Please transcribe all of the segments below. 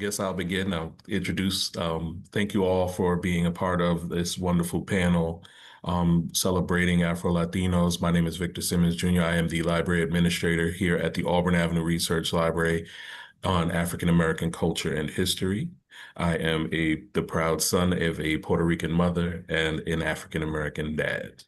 Guess I'll begin. I'll introduce, thank you all for being a part of this wonderful panel celebrating Afro-Latinos. My name is Victor Simmons Jr. I am the library administrator here at the Auburn Avenue Research Library on African American culture and history. I am the proud son of a Puerto Rican mother and an African American dad.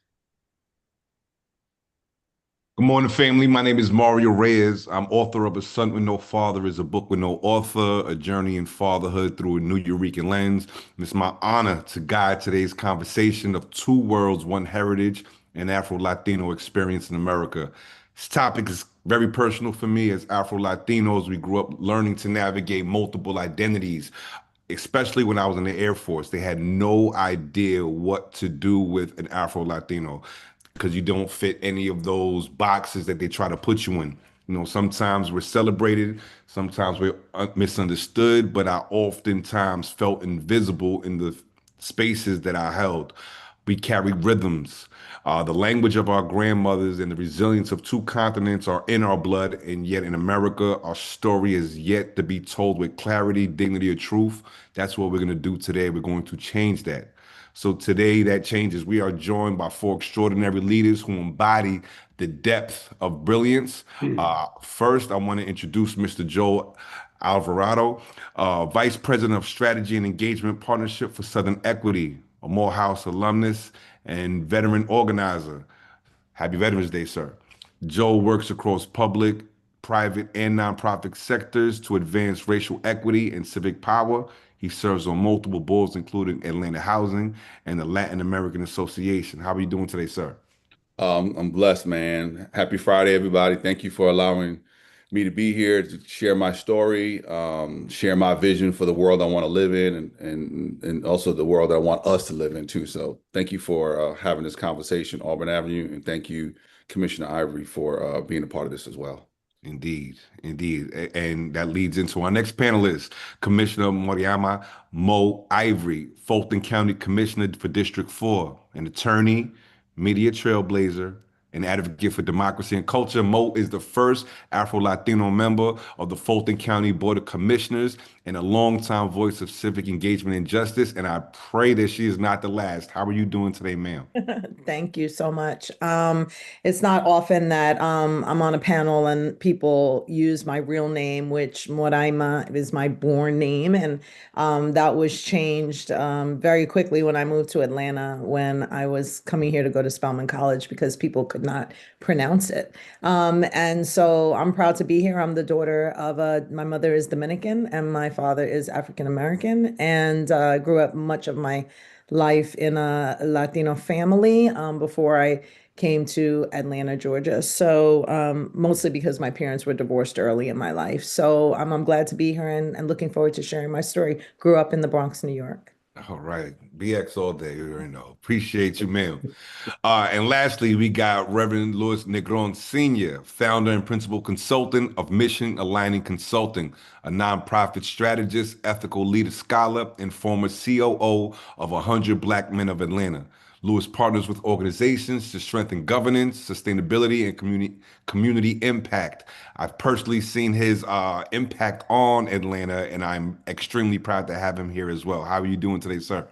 Good morning, family. My name is Mario Reyes. I'm author of A Son with No Father is a Book with No Author, A Journey in Fatherhood Through a New Eureka Lens. And it's my honor to guide today's conversation of two worlds, one heritage, and Afro-Latino experience in America. This topic is very personal for me as Afro-Latinos. We grew up learning to navigate multiple identities, especially when I was in the Air Force. They had no idea what to do with an Afro-Latino because you don't fit any of those boxes that they try to put you in. You know, sometimes we're celebrated, sometimes we're misunderstood, but I oftentimes felt invisible in the spaces that I held. We carry rhythms. The language of our grandmothers and the resilience of two continents are in our blood, and yet in America, our story is yet to be told with clarity, dignity, or truth. That's what we're going to do today. We're going to change that. So today that changes. We are joined by four extraordinary leaders who embody the depth of brilliance. First, I want to introduce Mr. Joe Alvarado, Vice President of Strategy and Engagement Partnership for Southern Equity, a Morehouse alumnus and veteran organizer. Happy Veterans Day, sir. Joe works across public, private, and nonprofit sectors to advance racial equity and civic power. He serves on multiple boards, including Atlanta Housing and the Latin American Association. How are you doing today, sir? I'm blessed, man. Happy Friday, everybody. Thank you for allowing me to be here to share my story, share my vision for the world I want to live in, and also the world that I want us to live in too. So thank you for having this conversation, Auburn Avenue, and thank you, Commissioner Ivory, for being a part of this as well. Indeed, indeed. And that leads into our next panelist, Commissioner Moraima Mo Ivory, Fulton County Commissioner for District 4, an attorney, media trailblazer, an advocate for democracy and culture. Mo is the first Afro-Latino member of the Fulton County Board of Commissioners and a longtime voice of civic engagement and justice. And I pray that she is not the last. How are you doing today, ma'am? Thank you so much. It's not often that I'm on a panel and people use my real name, which Moraima is my born name. And that was changed very quickly when I moved to Atlanta when I was coming here to go to Spelman College because people could not pronounce it. And so I'm proud to be here. I'm the daughter of my mother is Dominican and my father is African American, and grew up much of my life in a Latino family before I came to Atlanta, Georgia. So mostly because my parents were divorced early in my life. So I'm glad to be here and looking forward to sharing my story. Grew up in the Bronx, New York. All right. BX all day, you know. Appreciate you, ma'am. And lastly, we got Reverend Louis Negron Sr., founder and principal consultant of Mission Aligning Consulting, a nonprofit strategist, ethical leader scholar, and former COO of 100 Black Men of Atlanta. Lewis partners with organizations to strengthen governance, sustainability, and community impact. I've personally seen his impact on Atlanta, and I'm extremely proud to have him here as well. How are you doing today, sir?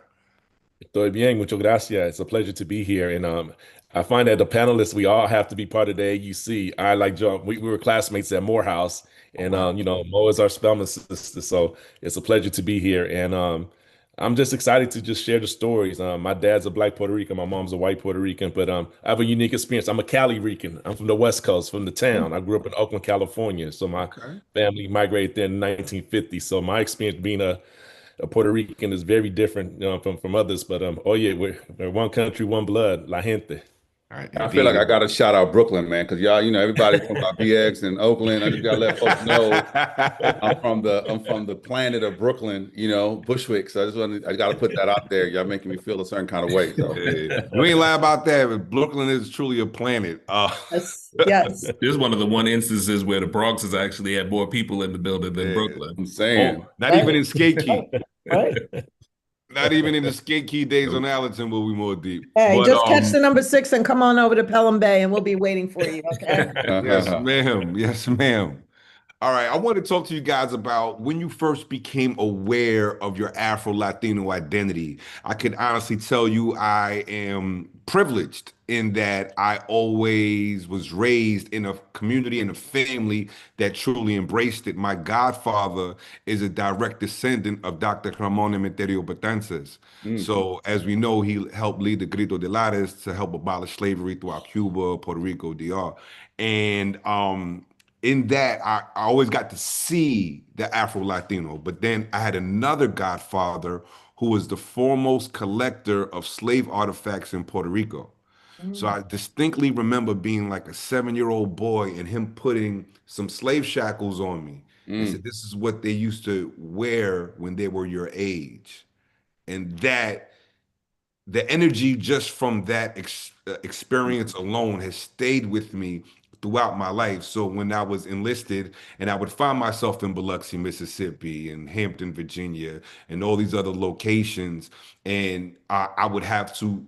Estoy bien, muchas gracias. It's a pleasure to be here. And I find that the panelists, we all have to be part of the AUC. I like Joe, we were classmates at Morehouse, and Wow. Mo is our Spelman sister. So it's a pleasure to be here. And I'm just excited to just share the stories. My dad's a Black Puerto Rican, my mom's a white Puerto Rican, but I have a unique experience. I'm a Cali Rican. I'm from the West Coast, from the town. I grew up in Oakland, California. So my Okay. family migrated there in 1950. So my experience being a Puerto Rican is very different, from others. But oh yeah, we're one country, one blood, la gente. All right, I feel like I indeed. gotta shout out Brooklyn, man, because y'all, everybody talking about BX and Oakland. I just gotta let folks know I'm from the planet of Brooklyn, Bushwick. So I gotta put that out there. Y'all making me feel a certain kind of way. So Hey, you ain't lie about that, but Brooklyn is truly a planet. Yes, yes. This is one of the one instances where the Bronx has actually had more people in the building than Yeah. Brooklyn. I'm saying, Not even in Skate Key. Right. Not even in the Skate Key days on Allerton will we more deep. Hey, But just catch the number 6 and come on over to Pelham Bay and we'll be waiting for you. Okay. yes, ma'am. Yes, ma'am. All right, I want to talk to you guys about when you first became aware of your Afro-Latino identity. I can honestly tell you I am privileged in that I always was raised in a community and a family that truly embraced it. My godfather is a direct descendant of Dr. Ramon Emeterio Betances. Mm. So, as we know, he helped lead the Grito de Lares to help abolish slavery throughout Cuba, Puerto Rico, DR. And in that, I always got to see the Afro-Latino, but then I had another godfather who was the foremost collector of slave artifacts in Puerto Rico. So Mm, I distinctly remember being like a 7-year-old boy and him putting some slave shackles on me and Mm. said, "This is what they used to wear when they were your age." And that the energy just from that experience alone has stayed with me throughout my life. So when I was enlisted and I would find myself in Biloxi, Mississippi, and Hampton, Virginia, and all these other locations, and I would have to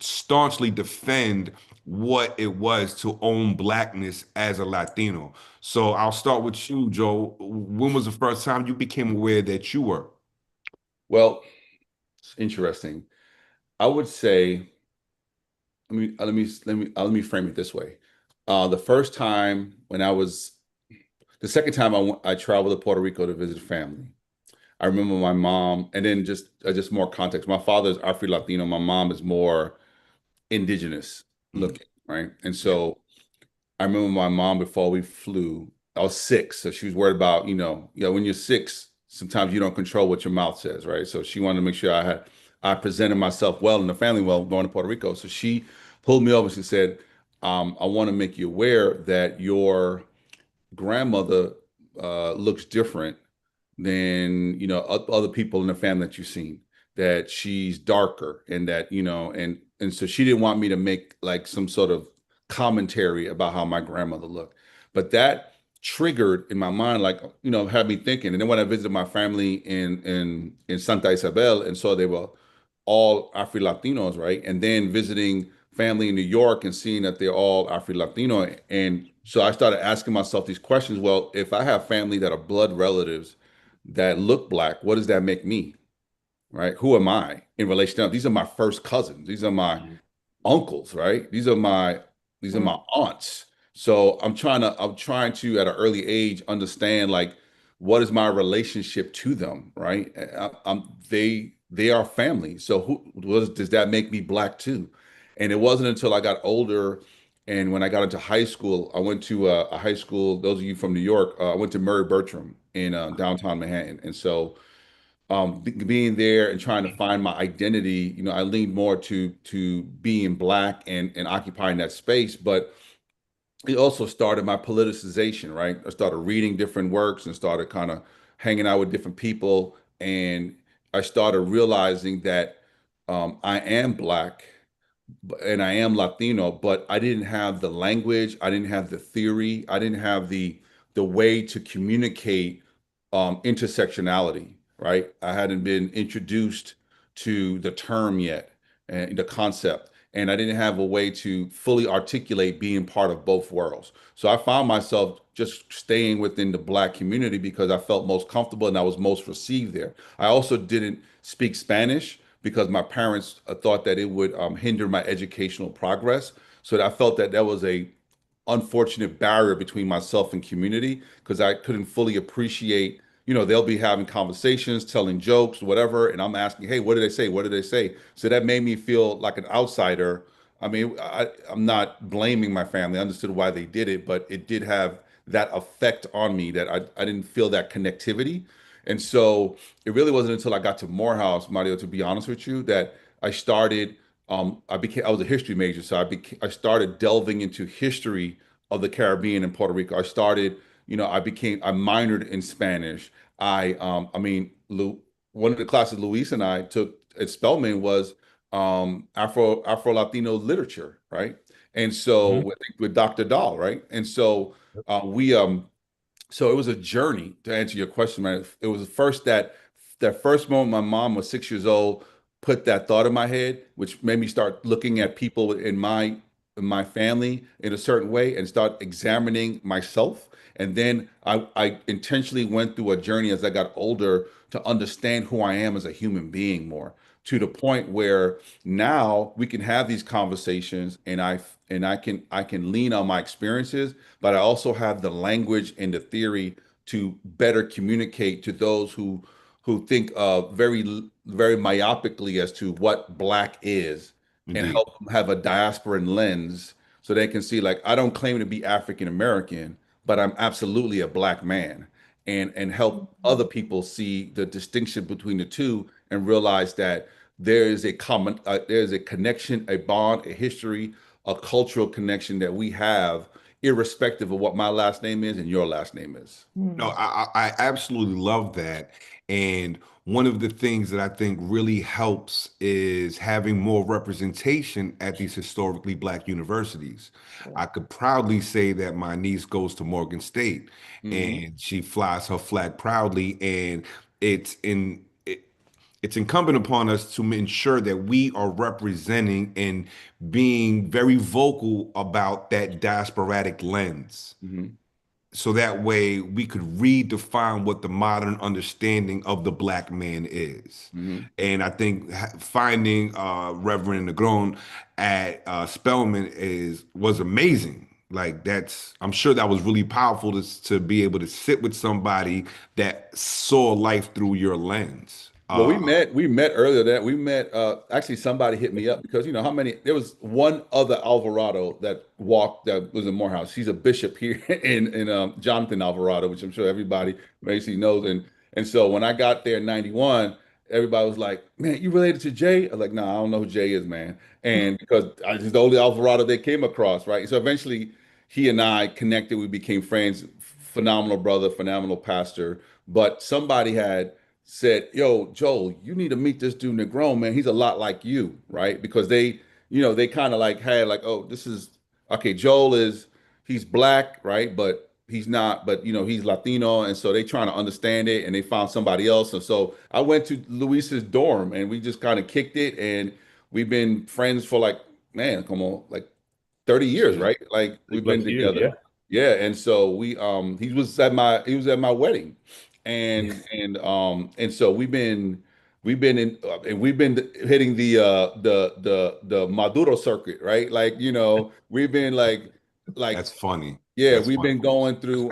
staunchly defend what it was to own blackness as a Latino. So I'll start with you, Joe. When was the first time you became aware that you were? Well, it's interesting. I would say, let me frame it this way. The first time when I was, the second time I traveled to Puerto Rico to visit family. I remember my mom, and then just more context. My father is Afro-Latino. My mom is more indigenous Mm, looking, right? And yeah. so I remember my mom before we flew. I was 6, so she was worried about, when you're 6, sometimes you don't control what your mouth says, right? So she wanted to make sure I presented myself well and the family well going to Puerto Rico. So she pulled me over. She said, "I want to make you aware that your grandmother looks different than other people in the family that you've seen. That she's darker, and that and so she didn't want me to make like some sort of commentary about how my grandmother looked, but that triggered in my mind, like had me thinking. And then when I visited my family in Santa Isabel and saw they were all Afro-Latinos, right? And then visiting family in New York and seeing that they're all Afro-Latino. And so I started asking myself these questions. Well, if I have family that are blood relatives that look black, what does that make me? Right? Who am I in relation to them? These are my first cousins. These are my uncles, right? These are my mm, aunts. So I'm trying to at an early age understand like what is my relationship to them, right? They are family. So does that make me black too? And it wasn't until I got older and when I got into high school, I went to a high school. Those of you from New York, I went to Murray Bertram in downtown Manhattan, and so being there and trying to find my identity, I leaned more to being black and occupying that space. But it also started my politicization, right? I started reading different works and started kind of hanging out with different people, and I started realizing that I am black and I am Latino, but I didn't have the language, I didn't have the theory, I didn't have the way to communicate intersectionality, right? I hadn't been introduced to the term yet and the concept, and I didn't have a way to fully articulate being part of both worlds. So I found myself just staying within the Black community because I felt most comfortable and I was most received there. I also didn't speak Spanish because my parents thought that it would hinder my educational progress. So I felt that that was a unfortunate barrier between myself and community because I couldn't fully appreciate, they'll be having conversations, telling jokes, whatever, and I'm asking, hey, what did they say? What did they say? So that made me feel like an outsider. I mean, I'm not blaming my family. I understood why they did it, but it did have that effect on me that I didn't feel that connectivity. And so it really wasn't until I got to Morehouse, Mario, to be honest with you, that I started I was a history major, so I started delving into history of the Caribbean and Puerto Rico. I minored in Spanish. One of the classes Luis and I took at Spelman was Afro-Latino literature, right? And so Mhm. with Dr. Dahl, right? And so we so it was a journey to answer your question, man. It was the first that first moment my mom was 6 years old, put that thought in my head, which made me start looking at people in my my family in a certain way and start examining myself. And then I intentionally went through a journey as I got older to understand who I am as a human being more, to the point where now we can have these conversations, and I can lean on my experiences, but I also have the language and the theory to better communicate to those who think very myopically as to what Black is, and Indeed. help them have a diasporan lens so they can see, like, I don't claim to be African American, but I'm absolutely a Black man, and help other people see the distinction between the two and realize that there is a connection, a bond, a history, a cultural connection that we have, irrespective of what my last name is and your last name is. No, I absolutely love that. And one of the things that I think really helps is having more representation at these historically Black universities. I could proudly say that my niece goes to Morgan State Hmm. and she flies her flag proudly. And it's in it's incumbent upon us to ensure that we are representing and being very vocal about that diasporatic lens, Hmm. so that way we could redefine what the modern understanding of the Black man is. Hmm. And I think finding Reverend Negron at Spelman was amazing. Like, I'm sure that was really powerful to be able to sit with somebody that saw life through your lens. Well, we met earlier that we met, actually somebody hit me up because, how many, there was one other Alvarado that was in Morehouse. He's a bishop here in Jonathan Alvarado, which I'm sure everybody basically knows. And so when I got there in 91, everybody was like, "Man, you related to Jay?" I was like, "No, I don't know who Jay is, man." And because I just the only Alvarado they came across, right? So eventually he and I connected, we became friends, phenomenal brother, phenomenal pastor. But somebody had said, "Yo, Joel, you need to meet this dude Negron, man. He's a lot like you," right? Because they kind of like had like, "Oh, this is okay. He's Black, right? But he's not, but he's Latino." And so they trying to understand it, and they found somebody else. And so I went to Luis's dorm, and we just kind of kicked it, and we've been friends for, like, man, come on, like 30 years, right? Like, we've been 6+ years, together. yeah. Yeah, and so he was at my wedding. And so we've been in and we've been hitting the Maduro circuit, right? Like, we've been like That's funny. yeah, That's we've funny. been going through,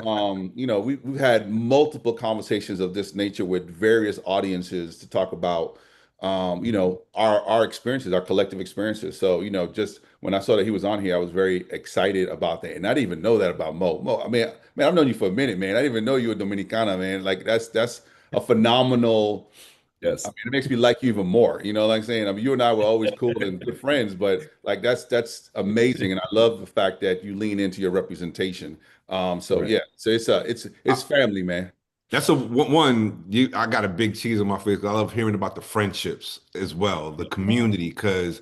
we've had multiple conversations of this nature with various audiences to talk about, our experiences, our collective experiences. So, just when I saw that he was on here, I was very excited about that. And I didn't even know that about Mo. Mo, I mean, man, I've known you for a minute, man. I didn't even know you were Dominicana, man. Like, that's a phenomenal. I Yes. mean, it makes me like you even more. You know what I'm saying? I mean, you and I were always cool and good friends, but like, that's amazing, and I love the fact that you lean into your representation. So Right. yeah, so it's family, man. That's one. I got a big cheese on my face 'cause I love hearing about the friendships as well, the community. Because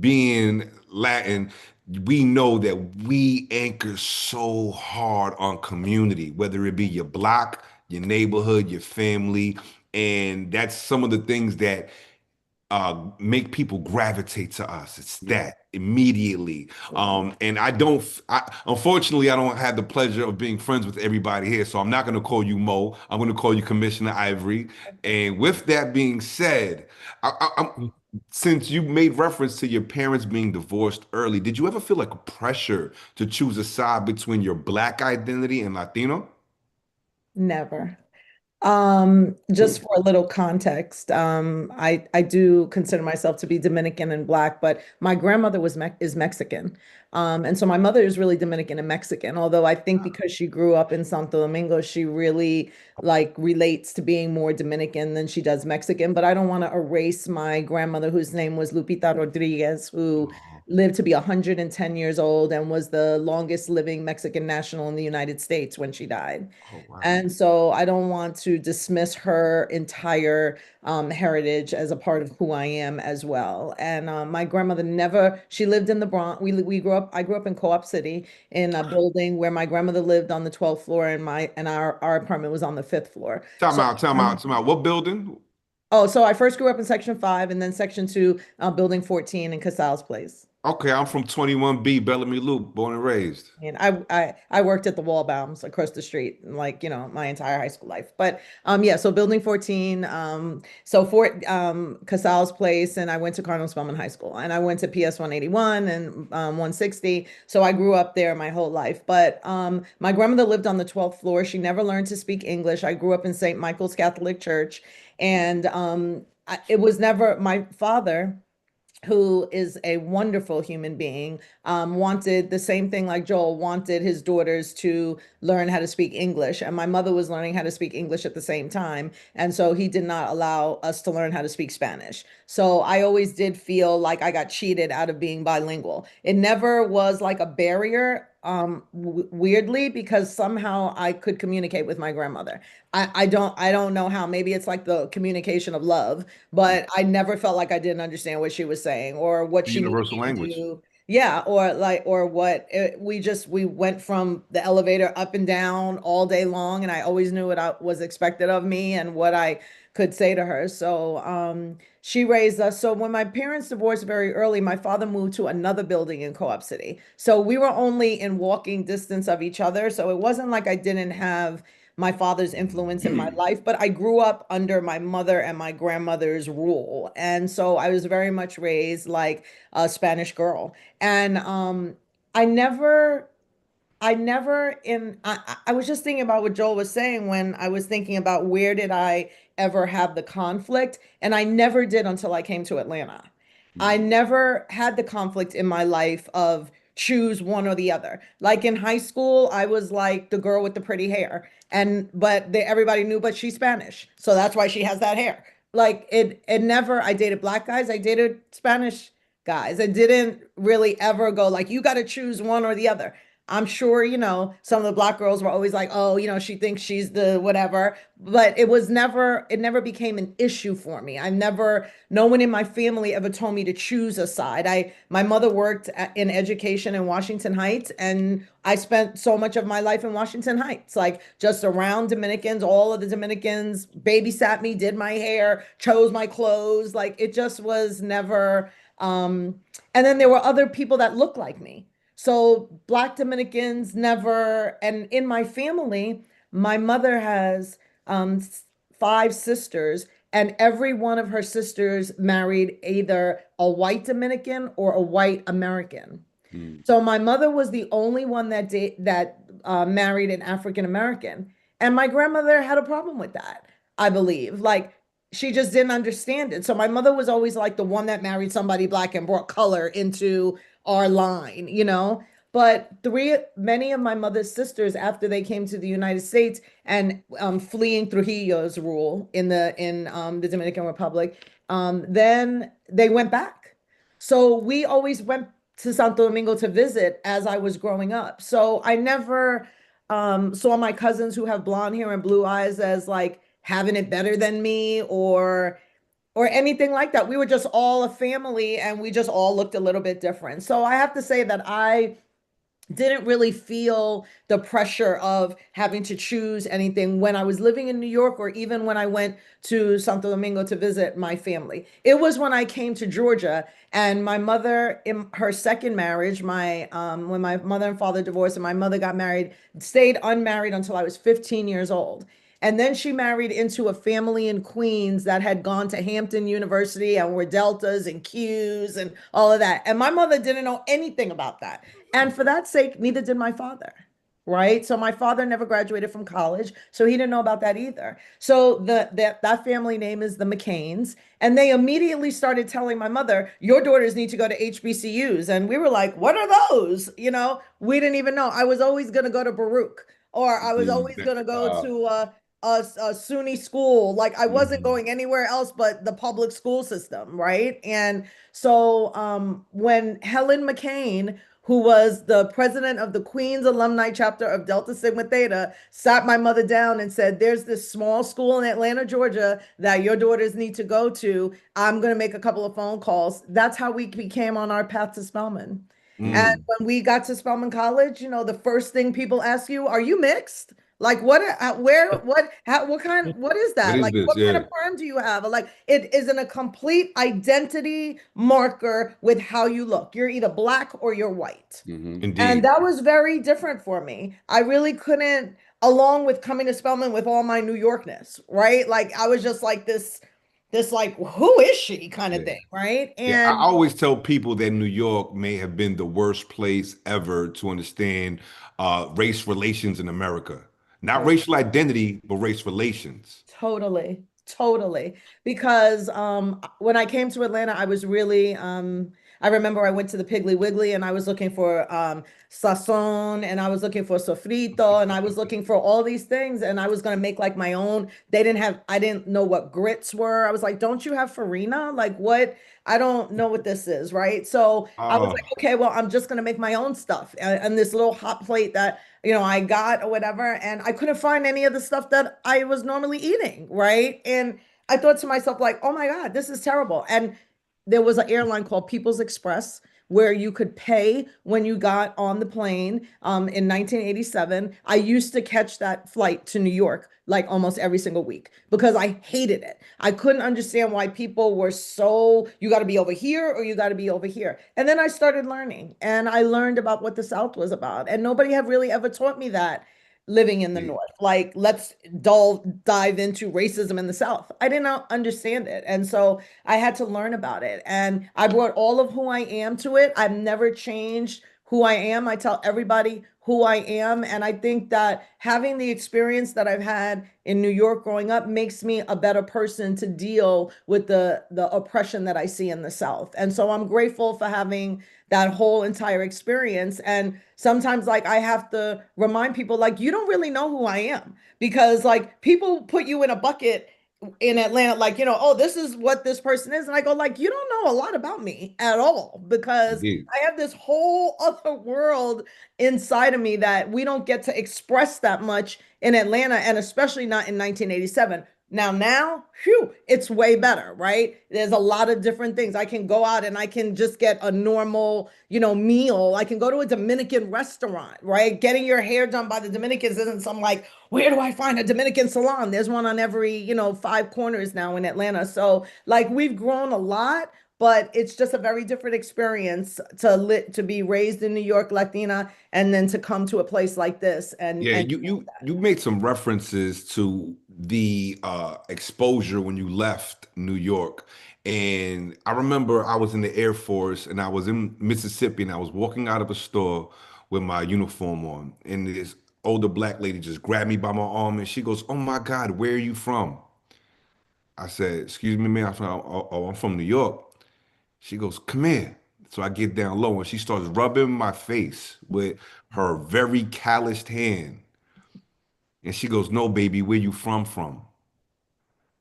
being Latin, we know that we anchor so hard on community, whether it be your block, your neighborhood, your family, and that's some of the things that make people gravitate to us. It's Yeah. that immediately. And unfortunately, I don't have the pleasure of being friends with everybody here. So I'm not going to call you Mo. I'm going to call you Commissioner Ivory. And with that being said, since you made reference to your parents being divorced early, did you ever feel like a pressure to choose a side between your Black identity and Latino? Never. Just for a little context, I do consider myself to be Dominican and Black, but my grandmother is Mexican. And so my mother is really Dominican and Mexican, although I think because she grew up in Santo Domingo, she really like relates to being more Dominican than she does Mexican. But I don't want to erase my grandmother, whose name was Lupita Rodriguez, who Oh, lived to be 110 years old and was the longest living Mexican national in the United States when she died. oh, wow. And so I don't want to dismiss her entire heritage as a part of who I am as well. And my grandmother never, she lived in the Bronx. I grew up in Co-op City in a building where my grandmother lived on the 12th floor and our apartment was on the 5th floor. Time So, out, time out, time out. What building? oh, so I first grew up in section 5 and then section 2, building 14 in Casals Place. Okay, I'm from 21B, Bellamy Loop, born and raised. And I worked at the Wallbaums across the street, like, my entire high school life. But yeah, so building 14, so Fort Casal's place, and I went to Cardinal Spellman High School, and I went to PS 181 and 160. So I grew up there my whole life. But my grandmother lived on the 12th floor. She never learned to speak English. I grew up in St. Michael's Catholic Church, and it was never my father, who is a wonderful human being, wanted the same thing like Joel, wanted his daughters to learn how to speak English. And my mother was learning how to speak English at the same time. And so he did not allow us to learn how to speak Spanish. So I always did feel like I got cheated out of being bilingual. It never was like a barrier, weirdly, because somehow I could communicate with my grandmother. I don't know how. Maybe it's like the communication of love, but I never felt like I didn't understand what she was saying or what she needed Universal me to language. do. Yeah, or what we went from the elevator up and down all day long, and I always knew what I was expected of me and what I could say to her. So she raised us. So when my parents divorced very early, my father moved to another building in Co-op City. So we were only in walking distance of each other. So it wasn't like I didn't have my father's influence in my life, but I grew up under my mother and my grandmother's rule. And so I was very much raised like a Spanish girl. And I never I was just thinking about what Joel was saying when I was thinking about where did I ever have the conflict, and I never did until I came to Atlanta. I never had the conflict in my life of choose one or the other. Like in high school, I was like the girl with the pretty hair, and everybody knew, but she's Spanish, so that's why she has that hair. Like it never. I dated black guys. I dated Spanish guys. I didn't really ever go like you got to choose one or the other. I'm sure, some of the black girls were always like, oh, she thinks she's the whatever, but it never became an issue for me. No one in my family ever told me to choose a side. My mother worked in education in Washington Heights, and I spent so much of my life in Washington Heights, like just around Dominicans. All of the Dominicans babysat me, did my hair, chose my clothes. Like it just was never, and then there were other people that looked like me. So Black Dominicans never, and in my family, my mother has five sisters, and every one of her sisters married either a white Dominican or a white American. So my mother was the only one that married an African American, and my grandmother had a problem with that, I believe. Like she just didn't understand it. So my mother was always like the one that married somebody black and brought color into our line. But many of my mother's sisters, after they came to the United States and fleeing Trujillo's rule in the Dominican Republic, then they went back. So we always went to Santo Domingo to visit as I was growing up. So I never saw my cousins who have blonde hair and blue eyes as like having it better than me or anything like that. We were just all a family, and we just all looked a little bit different. So I have to say that I didn't really feel the pressure of having to choose anything when I was living in New York, or even when I went to Santo Domingo to visit my family. It was when I came to Georgia, and my mother, in her second marriage, when my mother and father divorced and my mother got married, stayed unmarried until I was 15 years old. And then she married into a family in Queens that had gone to Hampton University and were Deltas and Qs and all of that. And my mother didn't know anything about that. And for that sake, neither did my father. Right. So my father never graduated from college, so he didn't know about that either. So that family name is the McCains. And they immediately started telling my mother, your daughters need to go to HBCUs. And we were like, what are those? We didn't even know. I was always going to go to Baruch, or I was always going to go to a SUNY school. Like I wasn't going anywhere else but the public school system, right? And so when Helen McCain, who was the president of the Queens alumni chapter of Delta Sigma Theta, sat my mother down and said, there's this small school in Atlanta, Georgia that your daughters need to go to. I'm going to make a couple of phone calls. That's how we became on our path to Spelman. And when we got to Spelman College, the first thing people ask you, are you mixed? Like what is What that? is Like this? what kind Yeah. of perm do you have? Like it isn't a complete identity marker with how you look. You're either black or you're white. And Indeed. that was very different for me. I really couldn't, along with coming to Spelman with all my New Yorkness, right? Like I was just like this like, who is she kind of Yeah. thing, right? Yeah, I And always tell people that New York may have been the worst place ever to understand race relations in America. Not oh, racial identity, but race relations. totally, totally. Because when I came to Atlanta, I was really I remember I went to the Piggly Wiggly and I was looking for sazon and I was looking for sofrito and I was looking for all these things and I was gonna make like my own. I didn't know what grits were. I was like, don't you have farina? Like what? I don't know what this is, right? So I was Oh, like, okay, well, I'm just gonna make my own stuff and this little hot plate that I got or whatever, and I couldn't find any of the stuff that I was normally eating, right? And I thought to myself, like, oh my God, this is terrible. And there was an airline called People's Express where you could pay when you got on the plane in 1987. I used to catch that flight to New York like almost every single week because I hated it. I couldn't understand why people were so, you got to be over here or you got to be over here. And then I started learning and I learned about what the South was about. And nobody had really ever taught me that living in the yeah. North. Like, let's dive into racism in the South. I did not understand it. And so I had to learn about it. And I brought all of who I am to it. I've never changed who I am. I tell everybody who I am. And I think that having the experience that I've had in New York growing up makes me a better person to deal with the oppression that I see in the South. And so I'm grateful for having that whole entire experience. And sometimes like I have to remind people like you don't really know who I am because like people put you in a bucket in Atlanta, like, oh, this is what this person is. And I go, like, you don't know a lot about me at all because Indeed. I have this whole other world inside of me that we don't get to express that much in Atlanta, and especially not in 1987. Now, phew, it's way better, right? There's a lot of different things. I can go out and I can just get a normal, meal. I can go to a Dominican restaurant, right? Getting your hair done by the Dominicans isn't some like, where do I find a Dominican salon? There's one on every, 5 corners now in Atlanta. So like we've grown a lot, but it's just a very different experience to be raised in New York, Latina, and then to come to a place like this and Yeah, and you made some references to the exposure when you left New York. And I remember I was in the Air Force and I was in Mississippi and I was walking out of a store with my uniform on. And this older black lady just grabbed me by my arm and she goes, "Oh my God, where are you from?" I said, "Excuse me, man, I'm from New York." She goes, "Come here." So I get down low and she starts rubbing my face with her very calloused hand. And she goes, "No, baby, where you from?"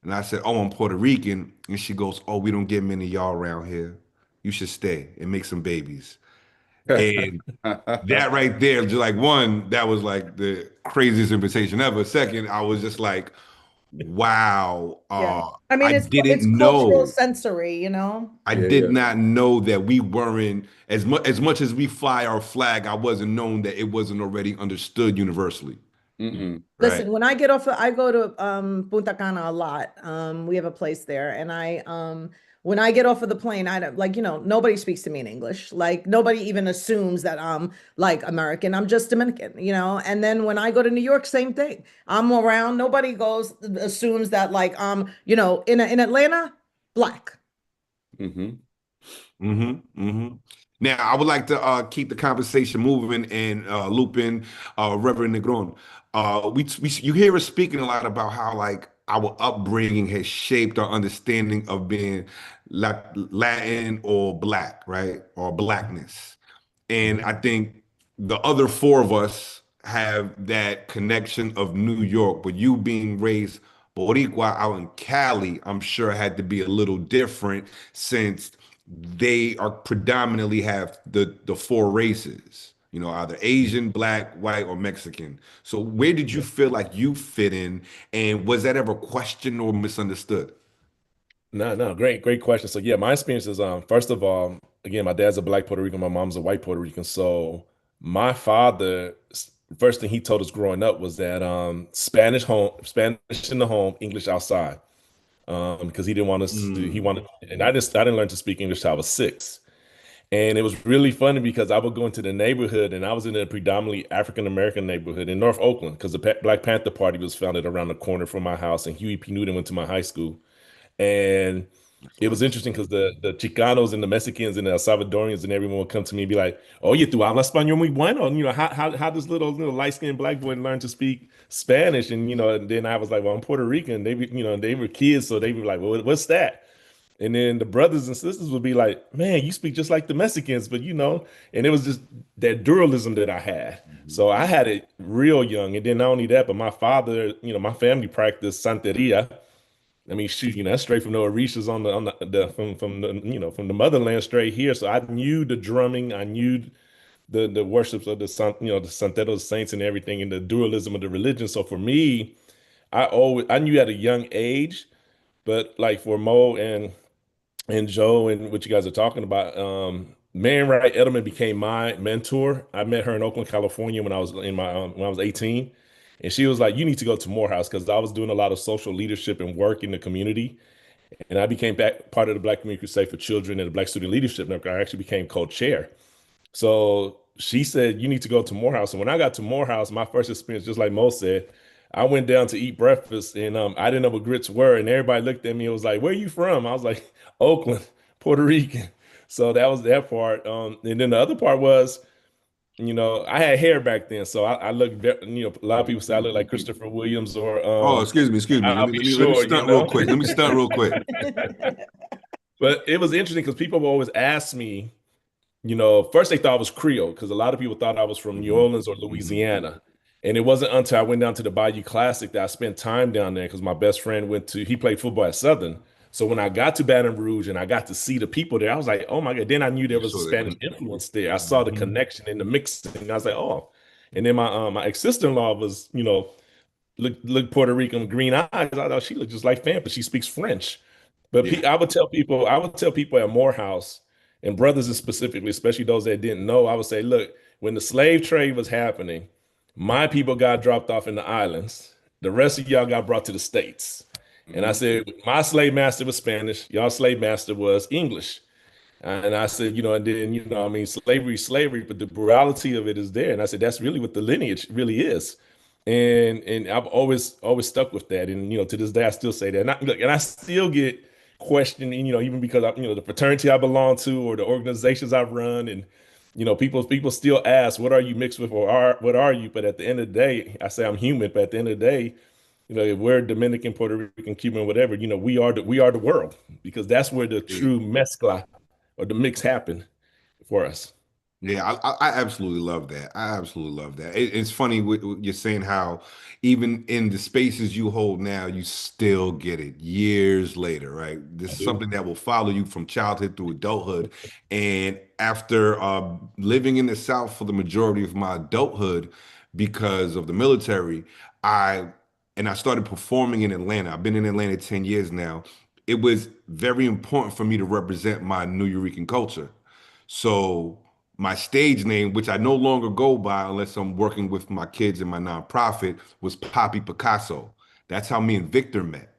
And I said, "Oh, I'm Puerto Rican." And she goes, "Oh, we don't get many of y'all around here. You should stay and make some babies." And that right there, just like one, that was like the craziest invitation ever. Second, I was just like, wow, yeah. I I mean, it's didn't cultural know. sensory. I Yeah, did yeah. not know that we weren't as much as we fly our flag. I wasn't known that it wasn't already understood universally, Mm-mm. right? Listen, when I get off, I go to Punta Cana a lot. We have a place there, and I when I get off of the plane, I don't like nobody speaks to me in English. Like nobody even assumes that I'm like American. I'm just Dominican. And then when I go to New York, same thing. I'm around. Nobody goes assumes that like in Atlanta, black. Mm-hmm. Mm-hmm. Now, I would like to keep the conversation moving and loop in Reverend Negron. You hear us speaking a lot about how like our upbringing has shaped our understanding of being Latin or black, right? Or blackness. And I think the other four of us have that connection of New York, but you being raised Boricua out in Cali, I'm sure had to be a little different since they are predominantly have the four races, either Asian, black, white, or Mexican. So where did you feel like you fit in, and was that ever questioned or misunderstood? No, great question. So yeah, my experience is first of all, again, my dad's a black Puerto Rican, my mom's a white Puerto Rican. So my father first thing he told us growing up was that Spanish in the home, English outside. Because he didn't want us to, he wanted, and I didn't learn to speak English till I was 6. And it was really funny because I would go into the neighborhood, and I was in a predominantly African American neighborhood in North Oakland because the Black Panther Party was founded around the corner from my house, and Huey P. Newton went to my high school. And it was interesting because the Chicanos and the Mexicans and the El Salvadorians and everyone would come to me and be like, "Oye, tú hablas español muy bueno." You know, how does little light-skinned black boy learn to speak Spanish? And and then I was like, "Well, I'm Puerto Rican." They were kids, so they were like, "Well, what's that?" And then the brothers and sisters would be like, "Man, you speak just like the Mexicans," but and it was just that dualism that I had. So I had it real young. And then not only that, but my father, my family practiced Santeria. I mean, shoot, that's straight from the Orishas from the from the motherland straight here. So I knew the drumming, I knew the worships of the Santeros saints and everything, and the dualism of the religion. So for me, I knew at a young age, but like for Mo and Joe and what you guys are talking about, Marian Wright Edelman became my mentor. I met her in Oakland, California when I was when I was 18. And she was like, "You need to go to Morehouse," because I was doing a lot of social leadership and work in the community. And I became part of the Black Community Crusade for Children and the Black Student Leadership Network. I actually became co-chair. So she said, "You need to go to Morehouse." And when I got to Morehouse, my first experience, just like Mo said, I went down to eat breakfast, and I didn't know what grits were. And everybody looked at me and was like, "Where are you from?" I was like, "Oakland, Puerto Rican." So that was that part. And then the other part was, I had hair back then. So I looked, a lot of people say I look like Christopher Williams or Oh, excuse me, excuse me. I'll be Let me sure, stunt real quick. Let me stunt real quick. But it was interesting because people would always ask me, first they thought I was Creole because a lot of people thought I was from New Orleans or Louisiana. And it wasn't until I went down to the Bayou Classic that I spent time down there because my best friend he played football at Southern. So when I got to Baton Rouge and I got to see the people there, I was like, "Oh my God." Then I knew there was a Spanish influence there. I saw the connection in the mixing. And I was like, "Oh." And then my ex-sister-in-law was, look Puerto Rican, green eyes. I thought she looked just like Fam, but she speaks French. But Yeah. I would tell people at Morehouse, and brothers specifically, especially those that didn't know, I would say, "Look, when the slave trade was happening, my people got dropped off in the islands. The rest of y'all got brought to the States." And I said, "My slave master was Spanish. Y'all slave master was English." And I said, and then, I mean, slavery, but the morality of it is there. And I said, that's really what the lineage really is. And I've always stuck with that. And, to this day, I still say that. And I still get questioned, even because the fraternity I belong to or the organizations I've run. And, people still ask, "What are you mixed with?" Or what are you? But at the end of the day, I say I'm human. But at the end of the day, if we're Dominican, Puerto Rican, Cuban, whatever, we are the world because that's where the true mezcla or the mix happen for us. Yeah, I absolutely love that. I absolutely love that. It's funny what you're saying how even in the spaces you hold now, you still get it years later, right? This I is do. something that will follow you from childhood through adulthood. And after living in the South for the majority of my adulthood because of the military, I I started performing in Atlanta. I've been in Atlanta 10 years now. It was very important for me to represent my New Eurekan culture. So my stage name, which I no longer go by unless I'm working with my kids in my nonprofit, was Poppy Picasso. That's how me and Victor met.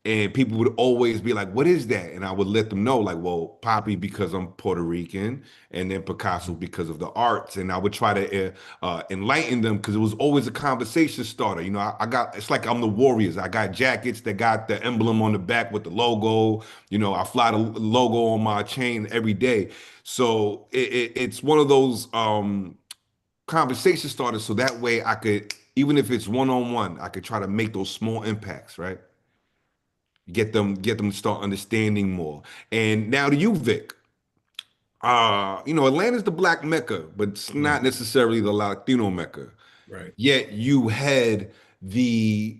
And people would always be like, "What is that?" And I would let them know, like, "Well, Poppy because I'm Puerto Rican, and then Picasso because of the arts." And I would try to enlighten them because it was always a conversation starter. I got it's like I'm the Warriors. I got jackets that got the emblem on the back with the logo. I fly the logo on my chain every day. So it's one of those conversation starters. So that way I could, even if it's one on one, I could try to make those small impacts, right? Get them to start understanding more. And now to you, Vic. Atlanta's the black Mecca, but it's not Mm, necessarily the Latino Mecca. right. Yet you had the,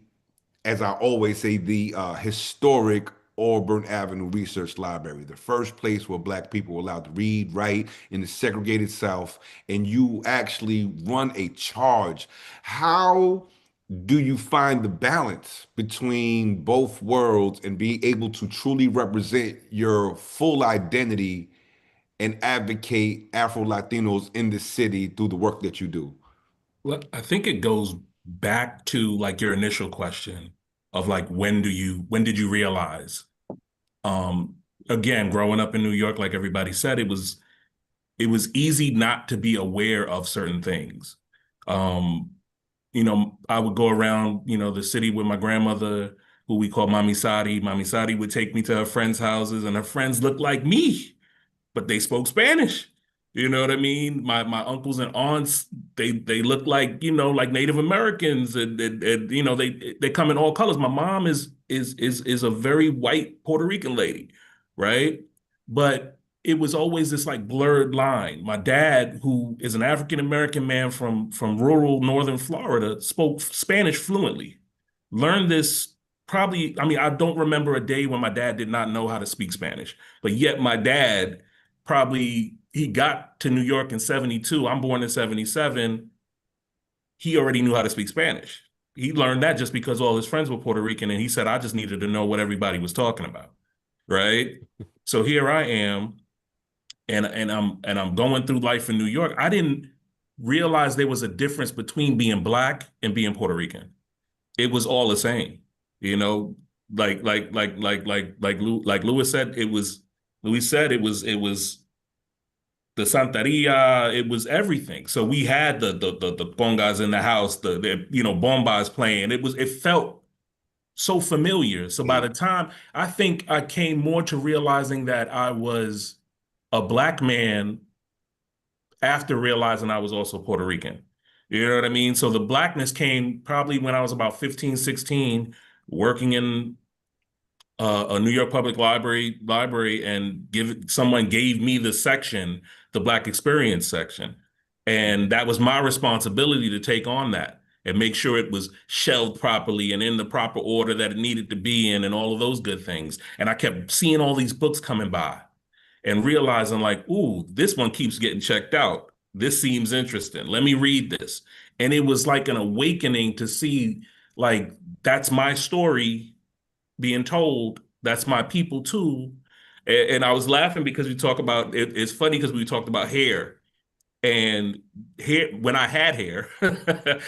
as I always say, the historic Auburn Avenue Research Library, the first place where black people were allowed to read, write in the segregated South, and you actually run a charge. How do you find the balance between both worlds and be able to truly represent your full identity and advocate Afro-Latinos in the city through the work that you do? Well, I think it goes back to like your initial question of like when did you realize? Um, Again, growing up in New York, like everybody said, it was easy not to be aware of certain things. Um, I would go around, the city with my grandmother, who we call Mami Sadi. Mami Sadi would take me to her friends' houses, and her friends looked like me, but they spoke Spanish. You know what I mean? My uncles and aunts, they look like, like Native Americans, and they come in all colors. My mom is a very white Puerto Rican lady, right? But it was always this like blurred line. My dad, who is an African American man from rural northern Florida, spoke Spanish fluently. Learned this probably, I mean, I don't remember a day when my dad did not know how to speak Spanish, but yet my dad probably he got to New York in 72. I'm born in 77. He already knew how to speak Spanish. He learned that just because all his friends were Puerto Rican, and he said, I just needed to know what everybody was talking about. Right. So here I am, and I'm going through life in New York. I didn't realize there was a difference between being black and being Puerto Rican. It was all the same, you know, like Louis said, it was the Santeria, it was everything. So we had the congas in the house, the bombas playing. It felt so familiar. So by the time I think I came more to realizing that I was a black man after realizing I was also Puerto Rican. You know what I mean? So the blackness came probably when I was about 15, 16, working in a New York Public Library, and someone gave me the section, the Black Experience section. And that was my responsibility to take on that and make sure it was shelved properly and in the proper order that it needed to be in, and all of those good things. And I kept seeing all these books coming by and realizing like, ooh, this one keeps getting checked out. This seems interesting. Let me read this. And it was like an awakening to see like that's my story being told. That's my people too. And I was laughing because we talk about it. It's funny because we talked about hair, and hair, when I had hair,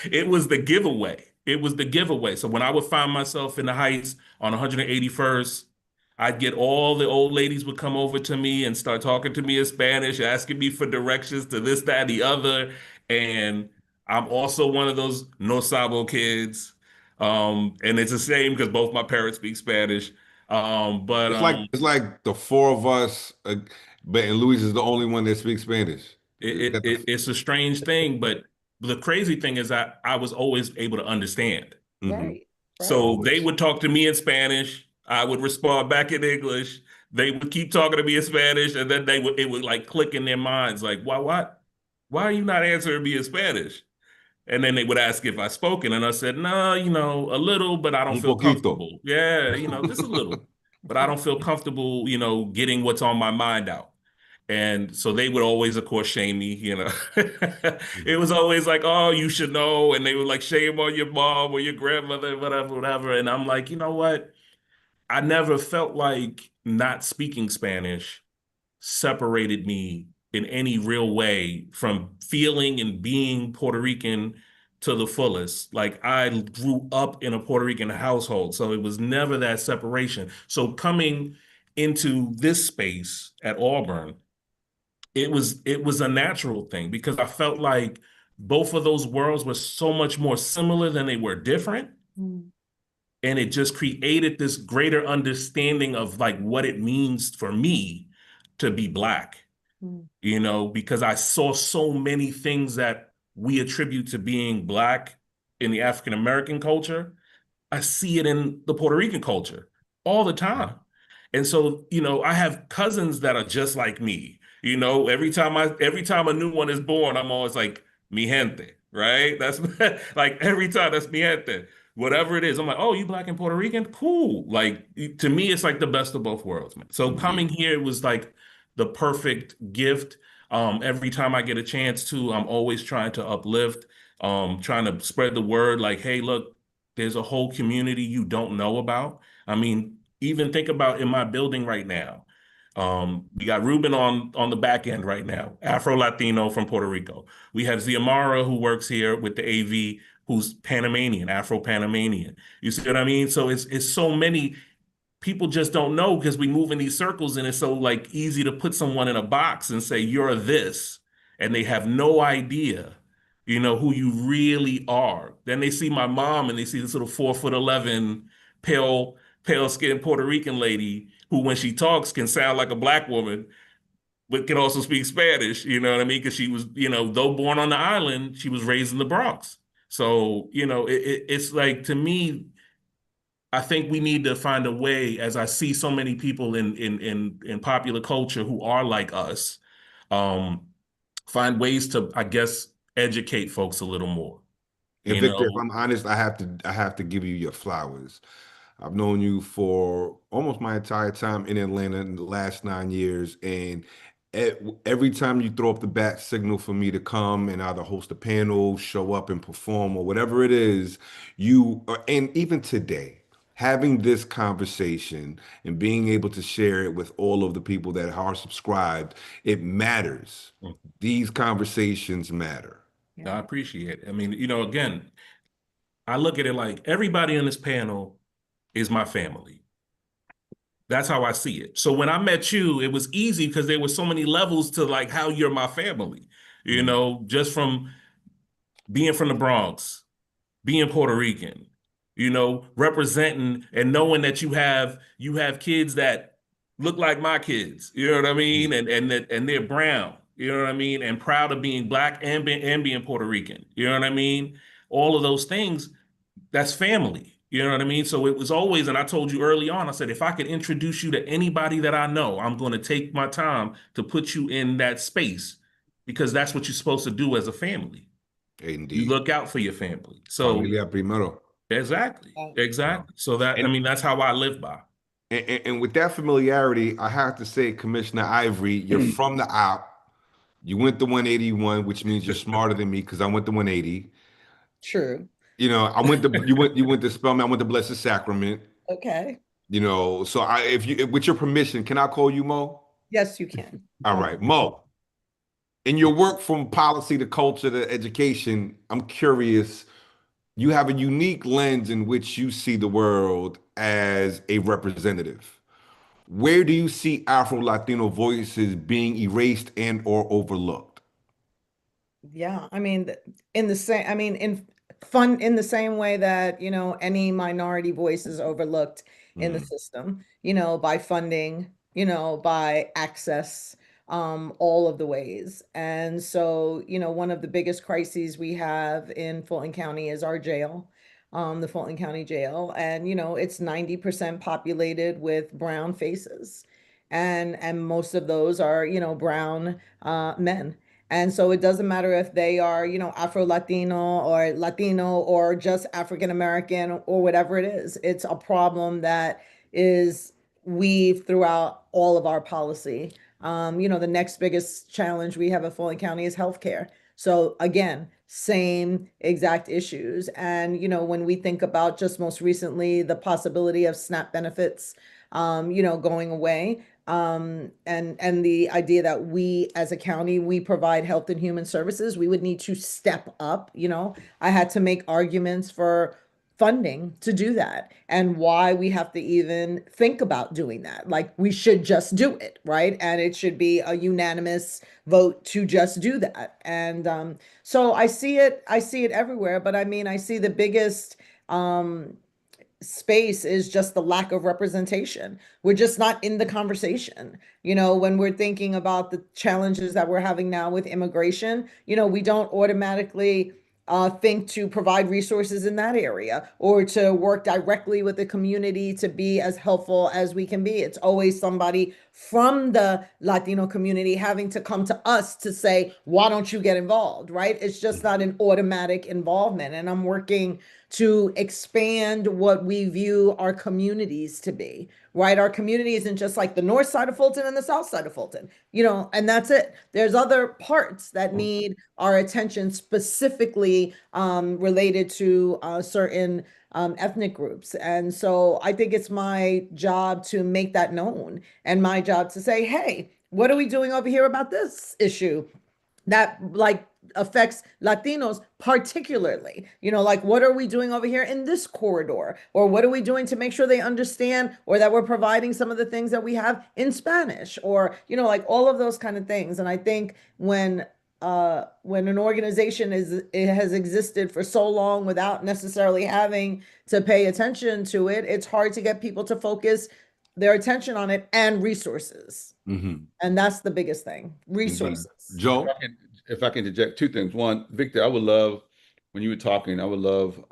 it was the giveaway. It was the giveaway. So when I would find myself in the Heights on 181st, I'd get all the old ladies would come over to me and start talking to me in Spanish, asking me for directions to this, that, and the other. And I'm also one of those no sabo kids. And it's a shame because both my parents speak Spanish. But It's like the four of us, but and Luis is the only one that speaks Spanish. it's a strange thing. But the crazy thing is that I was always able to understand. Mhm. Right. So they Always. would talk to me in Spanish. I would respond back in English. They would keep talking to me in Spanish, and then it would like click in their minds, like, why are you not answering me in Spanish? And then they would ask if I spoken, and I said, no, a little, but I don't Un feel poquito. comfortable. Yeah, just a little, but I don't feel comfortable, getting what's on my mind out. And so they would always, of course, shame me. It was always like, oh, you should know. And they would like shame on your mom or your grandmother, whatever, whatever. And I'm like, you know what? I never felt like not speaking Spanish separated me in any real way from feeling and being Puerto Rican to the fullest. Like I grew up in a Puerto Rican household, so it was never that separation. So coming into this space at Auburn, it was a natural thing because I felt like both of those worlds were so much more similar than they were different. Mm. And it just created this greater understanding of like what it means for me to be black, Mm. because I saw so many things that we attribute to being black in the African American culture. I see it in the Puerto Rican culture all the time. And so, I have cousins that are just like me. Every time a new one is born, I'm always like, mi gente, right? That's like every time that's mi gente. Whatever it is, I'm like, oh, you black and Puerto Rican? Cool. Like to me, it's like the best of both worlds, man. So coming here was like the perfect gift. Every time I get a chance to, I'm always trying to uplift, trying to spread the word like, hey, look, there's a whole community you don't know about. I mean, even think about in my building right now. We got Ruben on the back end right now, Afro-Latino from Puerto Rico. We have Ziamara, who works here with the AV, who's Panamanian, Afro-Panamanian. You see what I mean? So it's so many people just don't know because we move in these circles and it's so like easy to put someone in a box and say you're this, and they have no idea, who you really are. Then they see my mom and they see this little 4'11" pale skinned Puerto Rican lady who, when she talks, can sound like a black woman, but can also speak Spanish. You know what I mean? Because she was, though born on the island, she was raised in the Bronx. So, it's like, to me, I think we need to find a way, as I see so many people in popular culture who are like us, find ways to, I guess, educate folks a little more. And You Victor, if know, I'm honest, I have to give you your flowers. I've known you for almost my entire time in Atlanta in the last 9 years, and every time you throw up the bat signal for me to come and either host a panel, show up and perform, or whatever it is, and even today, having this conversation and being able to share it with all of the people that are subscribed, it matters. These conversations matter. I appreciate it. I mean, again, I look at it like everybody on this panel is my family. That's how I see it. So when I met you, it was easy because there were so many levels to like how you're my family, just from being from the Bronx, being Puerto Rican, representing and knowing that you have kids that look like my kids, you know what I mean? And they're brown, you know what I mean? And proud of being black and being Puerto Rican, you know what I mean? All of those things, that's family. You know what I mean? So it was always, and I told you early on, I said, if I could introduce you to anybody that I know, I'm going to take my time to put you in that space because that's what you're supposed to do as a family. You Indeed. look out for your family. So Familia primero. exactly. Yeah. So that, I And, mean, that's how I live by. and with that familiarity, I have to say, Commissioner Ivory, you're from the op. You went to 181, which means you're smarter than me because I went to 180. True. I went to you went to Spelman. I went to Blessed Sacrament. Okay. So with your permission, can I call you Mo? Yes, you can. All right, Mo. In your work from policy to culture to education, I'm curious. You have a unique lens in which you see the world as a representative. Where do you see Afro-Latino voices being erased and or overlooked? Yeah, I mean, in the same, I mean, in the same way that, any minority voice is overlooked in the Mm. system, by funding, by access, all of the ways. And so, one of the biggest crises we have in Fulton County is our jail, the Fulton County Jail. And, it's 90% populated with brown faces. And most of those are, brown men. And so it doesn't matter if they are, Afro-Latino or Latino or just African American or whatever it is. It's a problem that is weaved throughout all of our policy. The next biggest challenge we have at Fulton County is healthcare. So again, same exact issues. And, when we think about just most recently the possibility of SNAP benefits, going away, and the idea that we as a county, we provide health and human services, we would need to step up. I had to make arguments for funding to do that and why we have to even think about doing that. Like we should just do it, right? And it should be a unanimous vote to just do that. And so I see it everywhere, but I mean, I see the biggest space is just the lack of representation. We're just not in the conversation. When we're thinking about the challenges that we're having now with immigration, we don't automatically think to provide resources in that area or to work directly with the community to be as helpful as we can be. It's always somebody from the Latino community having to come to us to say, why don't you get involved, right? It's just not an automatic involvement. And I'm working to expand what we view our communities to be, right? Our community isn't just like the north side of Fulton and the south side of Fulton, and that's it. There's other parts that need our attention specifically related to certain ethnic groups. And so I think it's my job to make that known and my job to say, hey, what are we doing over here about this issue that like affects Latinos particularly? You know, like what are we doing over here in this corridor? Or what are we doing to make sure they understand or that we're providing some of the things that we have in Spanish or, you know, like all of those kind of things. And I think when an organization it has existed for so long without necessarily having to pay attention to it, it's hard to get people to focus their attention on it and resources. Mm-hmm. And that's the biggest thing, resources. Joe? If I can interject two things. One, Victor, I would love, when you were talking, I would love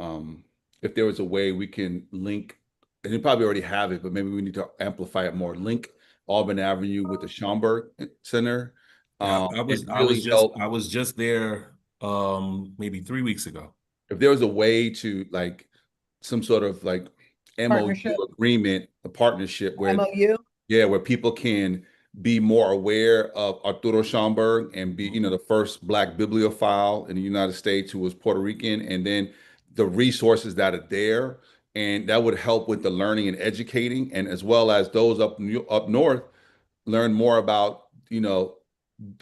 if there was a way we can link, and you probably already have it, but maybe we need to amplify it more. Link Auburn Avenue with the Schomburg Center. Yeah, It really I was just there maybe 3 weeks ago. If there was a way to like some sort of like Partnership. MOU agreement, a partnership where MOU. yeah, where people can be more aware of Arturo Schomburg and be, you know, the first Black bibliophile in the United States who was Puerto Rican, and then the resources that are there, and that would help with the learning and educating, and as well as those up north learn more about, you know,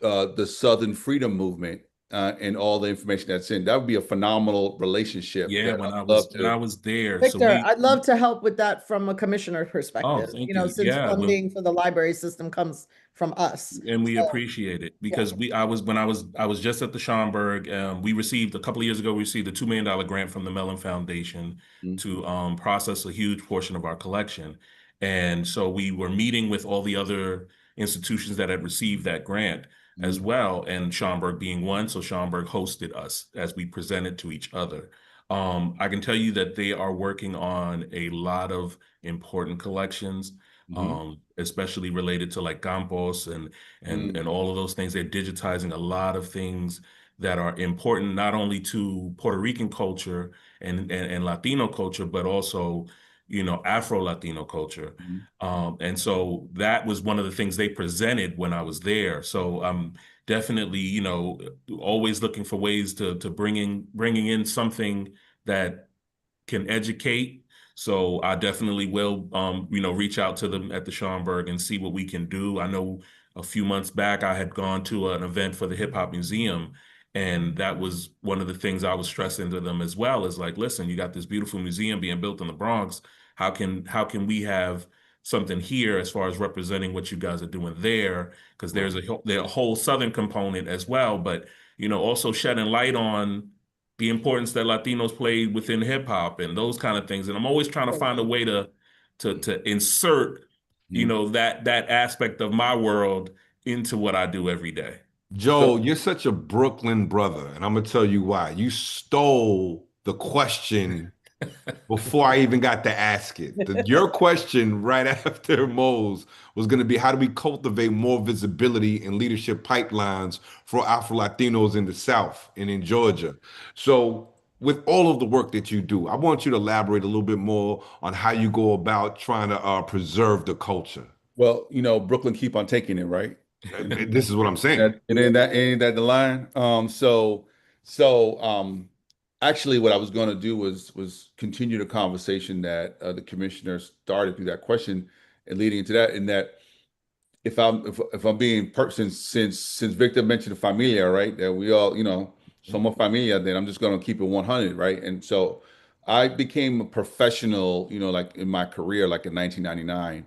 the Southern Freedom Movement and all the information that's in. That would be a phenomenal relationship. Yeah, that when I'd I was there. Victor, I'd love to help with that from a commissioner Oh, perspective, thank you know, you. since Yeah, funding for the library system comes from us. and we So, appreciate it because I was just at the Schomburg. We received a couple of years ago. We received a $2 million grant from the Mellon Foundation to process a huge portion of our collection, and so we were meeting with all the other institutions that had received that grant as well, and Schomburg being one. So Schomburg hosted us as we presented to each other. I can tell you that they are working on a lot of important collections, especially related to like Campos and all of those things. They're digitizing a lot of things that are important not only to Puerto Rican culture and Latino culture, but also, you know, Afro-Latino culture. And so that was one of the things they presented when I was there. So I'm definitely, you know, always looking for ways to bringing in something that can educate. So I definitely will, you know, reach out to them at the Schomburg and see what we can do. I know a few months back I had gone to an event for the Hip Hop Museum, and that was one of the things I was stressing to them as well. Is like, listen, you got this beautiful museum being built in the Bronx. How can we have something here as far as representing what you guys are doing there? Because there's a whole Southern component as well, but you know, also shedding light on the importance that Latinos played within hip hop and those kind of things. And I'm always trying to find a way to insert, you know, that aspect of my world into what I do every day. Joe, you're such a Brooklyn brother, and I'm gonna tell you why. You stole the question before I even got to ask it. Your question right after Mo's was going to be, how do we cultivate more visibility and leadership pipelines for Afro-Latinos in the South and in Georgia? So with all of the work that you do, I want you to elaborate a little bit more on how you go about trying to preserve the culture. Well, you know, Brooklyn keep on taking it, right? This is what I'm saying. Ain't that the line? Actually, what I was going to do was continue the conversation that the commissioner started through that question and leading into that. In that, if I'm being since Victor mentioned the familia, right? That we all, you know, somos familia. Then I'm just going to keep it 100, right? And so I became a professional, you know, like in my career, like in 1999,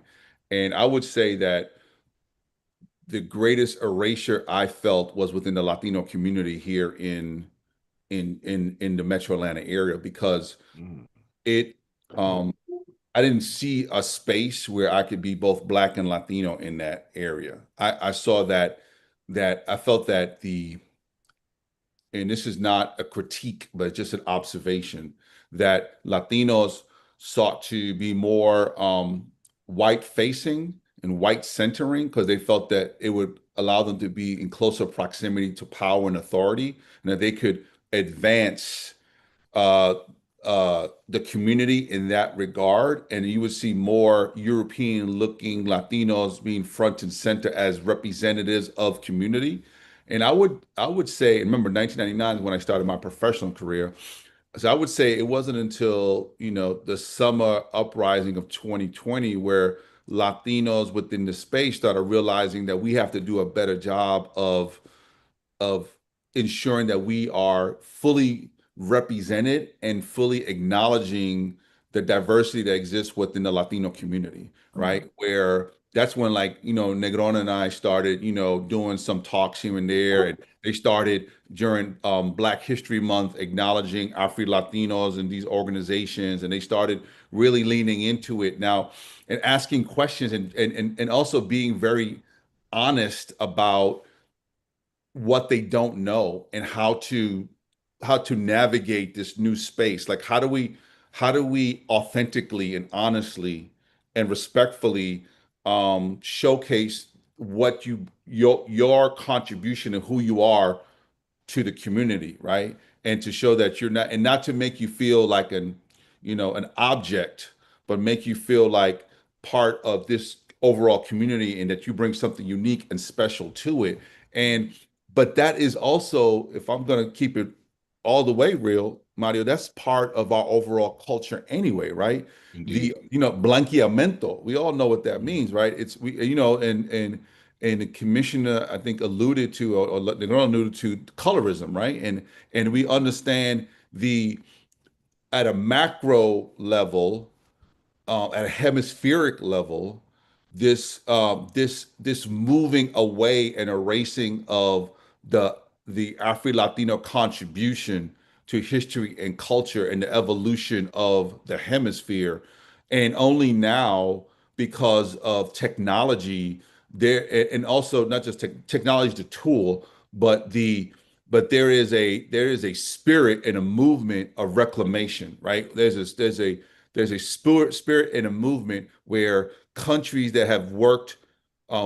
and I would say that the greatest erasure I felt was within the Latino community here in the Metro Atlanta area, because it I didn't see a space where I could be both Black and Latino in that area. I saw that I felt that and this is not a critique, but just an observation, that Latinos sought to be more white facing and white centering because they felt that it would allow them to be in closer proximity to power and authority, and that they could advance the community in that regard. And you would see more European looking Latinos being front and center as representatives of community. And I would say, remember 1999 is when I started my professional career. So I would say it wasn't until, the summer uprising of 2020 where Latinos within the space started realizing that we have to do a better job of ensuring that we are fully represented and fully acknowledging the diversity that exists within the Latino community, right? Where that's when, like, Negron and I started, doing some talks here and there, and they started during Black History Month acknowledging Afro-Latinos and these organizations, and they started really leaning into it now and asking questions and also being very honest about what they don't know and how to navigate this new space. Like, how do we authentically and honestly and respectfully showcase what your contribution and who you are to the community, right? And to show that you're not, and not to make you feel like an object, but make you feel like part of this overall community, and that you bring something unique and special to it. And but that is also, if I'm going to keep it all the way real, Mario, that's part of our overall culture anyway, right? Indeed. Blanqueamiento. We all know what that means, right? It's we, and the commissioner, I think, alluded to, or they alluded to colorism, right? And we understand the at a macro level, at a hemispheric level, this moving away and erasing of the Afro-Latino contribution to history and culture and the evolution of the hemisphere. And only now, because of technology, there, and also not just technology is the tool, but there is a spirit and a movement of reclamation, right? There's a spirit and a movement where countries that have worked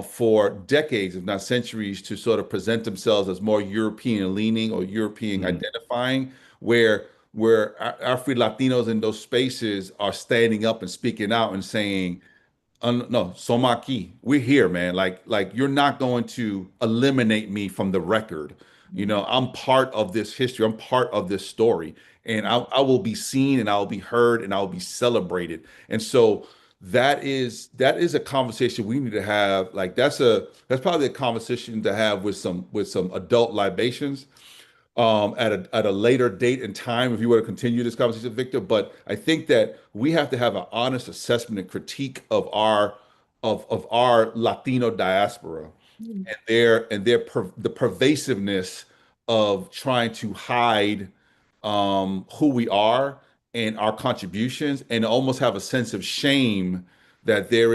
for decades, if not centuries, to sort of present themselves as more European leaning or European identifying, where Afro Latinos in those spaces are standing up and speaking out and saying, no, Somaki, we're here, man. Like you're not going to eliminate me from the record. I'm part of this history. I'm part of this story, and I will be seen, and I will be heard, and I will be celebrated. And so that is a conversation we need to have. Like that's probably a conversation to have with some adult libations at a later date and time if you were to continue this conversation, Victor. But I think that we have to have an honest assessment and critique of our Latino diaspora and the pervasiveness of trying to hide who we are and our contributions, and almost have a sense of shame that there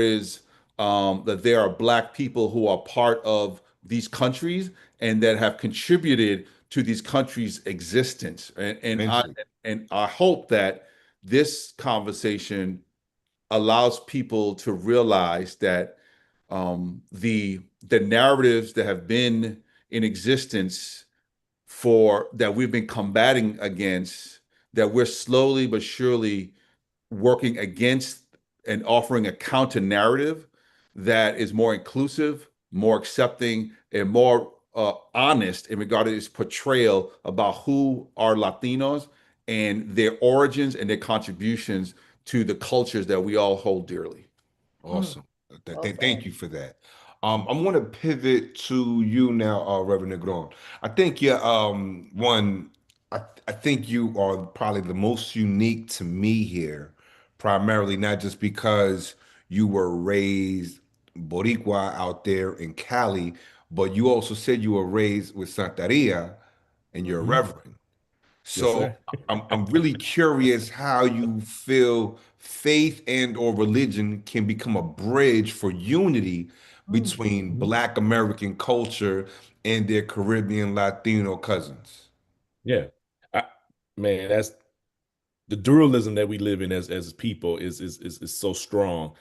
are Black people who are part of these countries and that have contributed to these countries' existence. And I hope that this conversation allows people to realize that the narratives that have been in existence for that we've been combating against, that we're slowly but surely working against, and offering a counter narrative that is more inclusive, more accepting, and more honest in regard to its portrayal about who are Latinos and their origins and their contributions to the cultures that we all hold dearly. Awesome. Well Thank said. you for that. I'm going to pivot to you now, Reverend Negron. I think I think you are probably the most unique to me here, primarily not just because you were raised Boricua out there in Cali, but you also said you were raised with Santeria and you're a Mhm. reverend. Yes, So sir. I'm really curious how you feel faith and or religion can become a bridge for unity between Mhm. Black American culture and their Caribbean Latino cousins. Yeah. I, man, that's the dualism that we live in as people is so strong.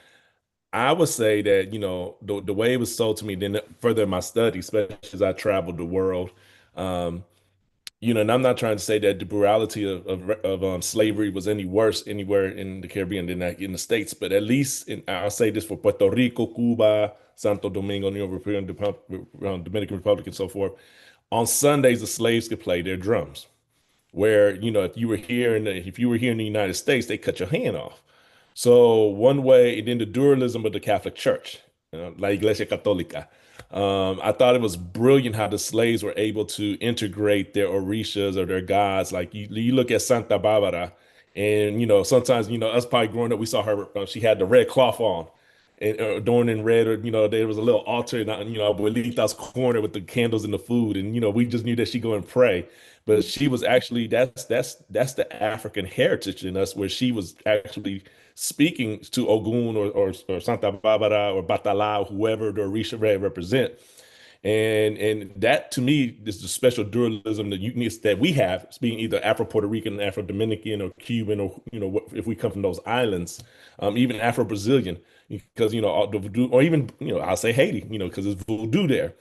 I would say that, the way it was sold to me, then further in my study, especially as I traveled the world, um, and I'm not trying to say that the brutality of slavery was any worse anywhere in the Caribbean than in the States, but at least I'll say this for Puerto Rico, Cuba, Santo Domingo, Dominican Republic, and so forth. On Sundays, the slaves could play their drums. where, if you were here if you were here in the United States, they cut your hand off. So one way, and then the dualism of the Catholic Church, La Iglesia Católica. I thought it was brilliant how the slaves were able to integrate their orishas or their gods. Like you look at Santa Barbara, and sometimes us probably growing up, we saw her. She had the red cloth on, and adorned in red, or there was a little altar in Abuelita's corner with the candles and the food, and we just knew that she go and pray. But she was actually that's the African heritage in us, where she was actually speaking to Ogun or Santa Barbara or Batala, whoever the Orisha represent. And that to me is the special dualism, the uniqueness that we have, being either Afro-Puerto Rican, Afro-Dominican, or Cuban, or if we come from those islands, even Afro-Brazilian, because all the voodoo, or even I'll say Haiti, because it's voodoo there.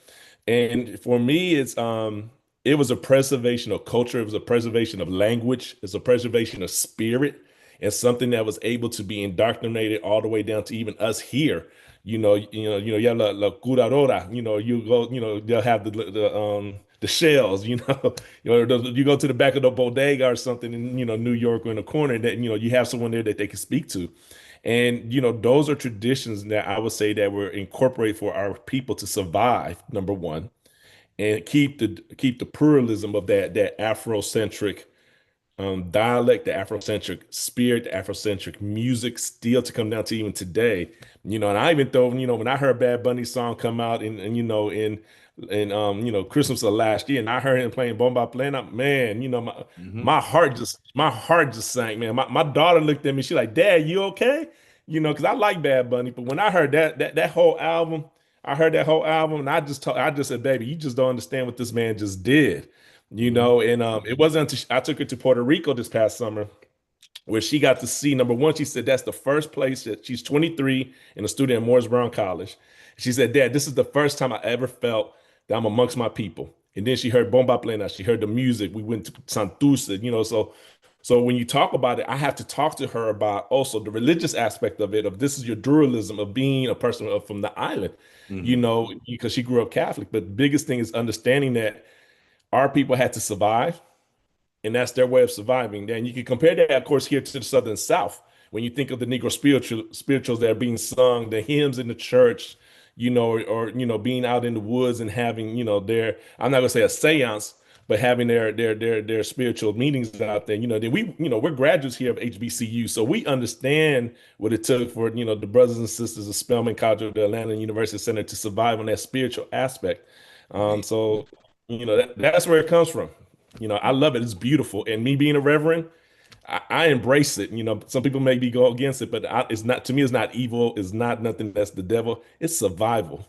And for me, it was a preservation of culture, it was a preservation of language, it's a preservation of spirit, and something that was able to be indoctrinated all the way down to even us here. You have la curadora, you go, they'll have the shells, you go to the back of the bodega or something in, New York or in a corner that, you have someone there that they can speak to. And, those are traditions that I would say that were incorporated for our people to survive, number one, and keep the pluralism of that Afrocentric dialect, the Afrocentric spirit, the Afrocentric music still to come down to even today. And I even throw, when I heard Bad Bunny's song come out in Christmas of last year, and I heard him playing Bomba Plena, man, my heart just sank, man. My daughter looked at me, she like, Dad, you okay? Because I like Bad Bunny, but when I heard that whole album, and I just said, baby, you just don't understand what this man just did. And it wasn't until I took her to Puerto Rico this past summer where she got to see, number one, she said that's the first place that she's 23 and a student at Morris Brown College. She said, Dad, this is the first time I ever felt that I'm amongst my people. And then she heard Bomba Plena, she heard the music. We went to Santurce, so when you talk about it, I have to talk to her about also the religious aspect of it, of this is your dualism of being a person from the island, because she grew up Catholic. But the biggest thing is understanding that our people had to survive, and that's their way of surviving. Then you can compare that, of course, here to the Southern South. When you think of the Negro spirituals that are being sung, the hymns in the church, or being out in the woods and having, their, I'm not gonna say a seance, but having their spiritual meetings out there. We're graduates here of HBCU, so we understand what it took for, the brothers and sisters of Spelman College of the Atlanta University Center to survive on that spiritual aspect. So that's where it comes from. I love it. It's beautiful. And me being a reverend, I embrace it. Some people maybe go against it, but it's not, to me, it's not evil. It's not nothing that's the devil. It's survival.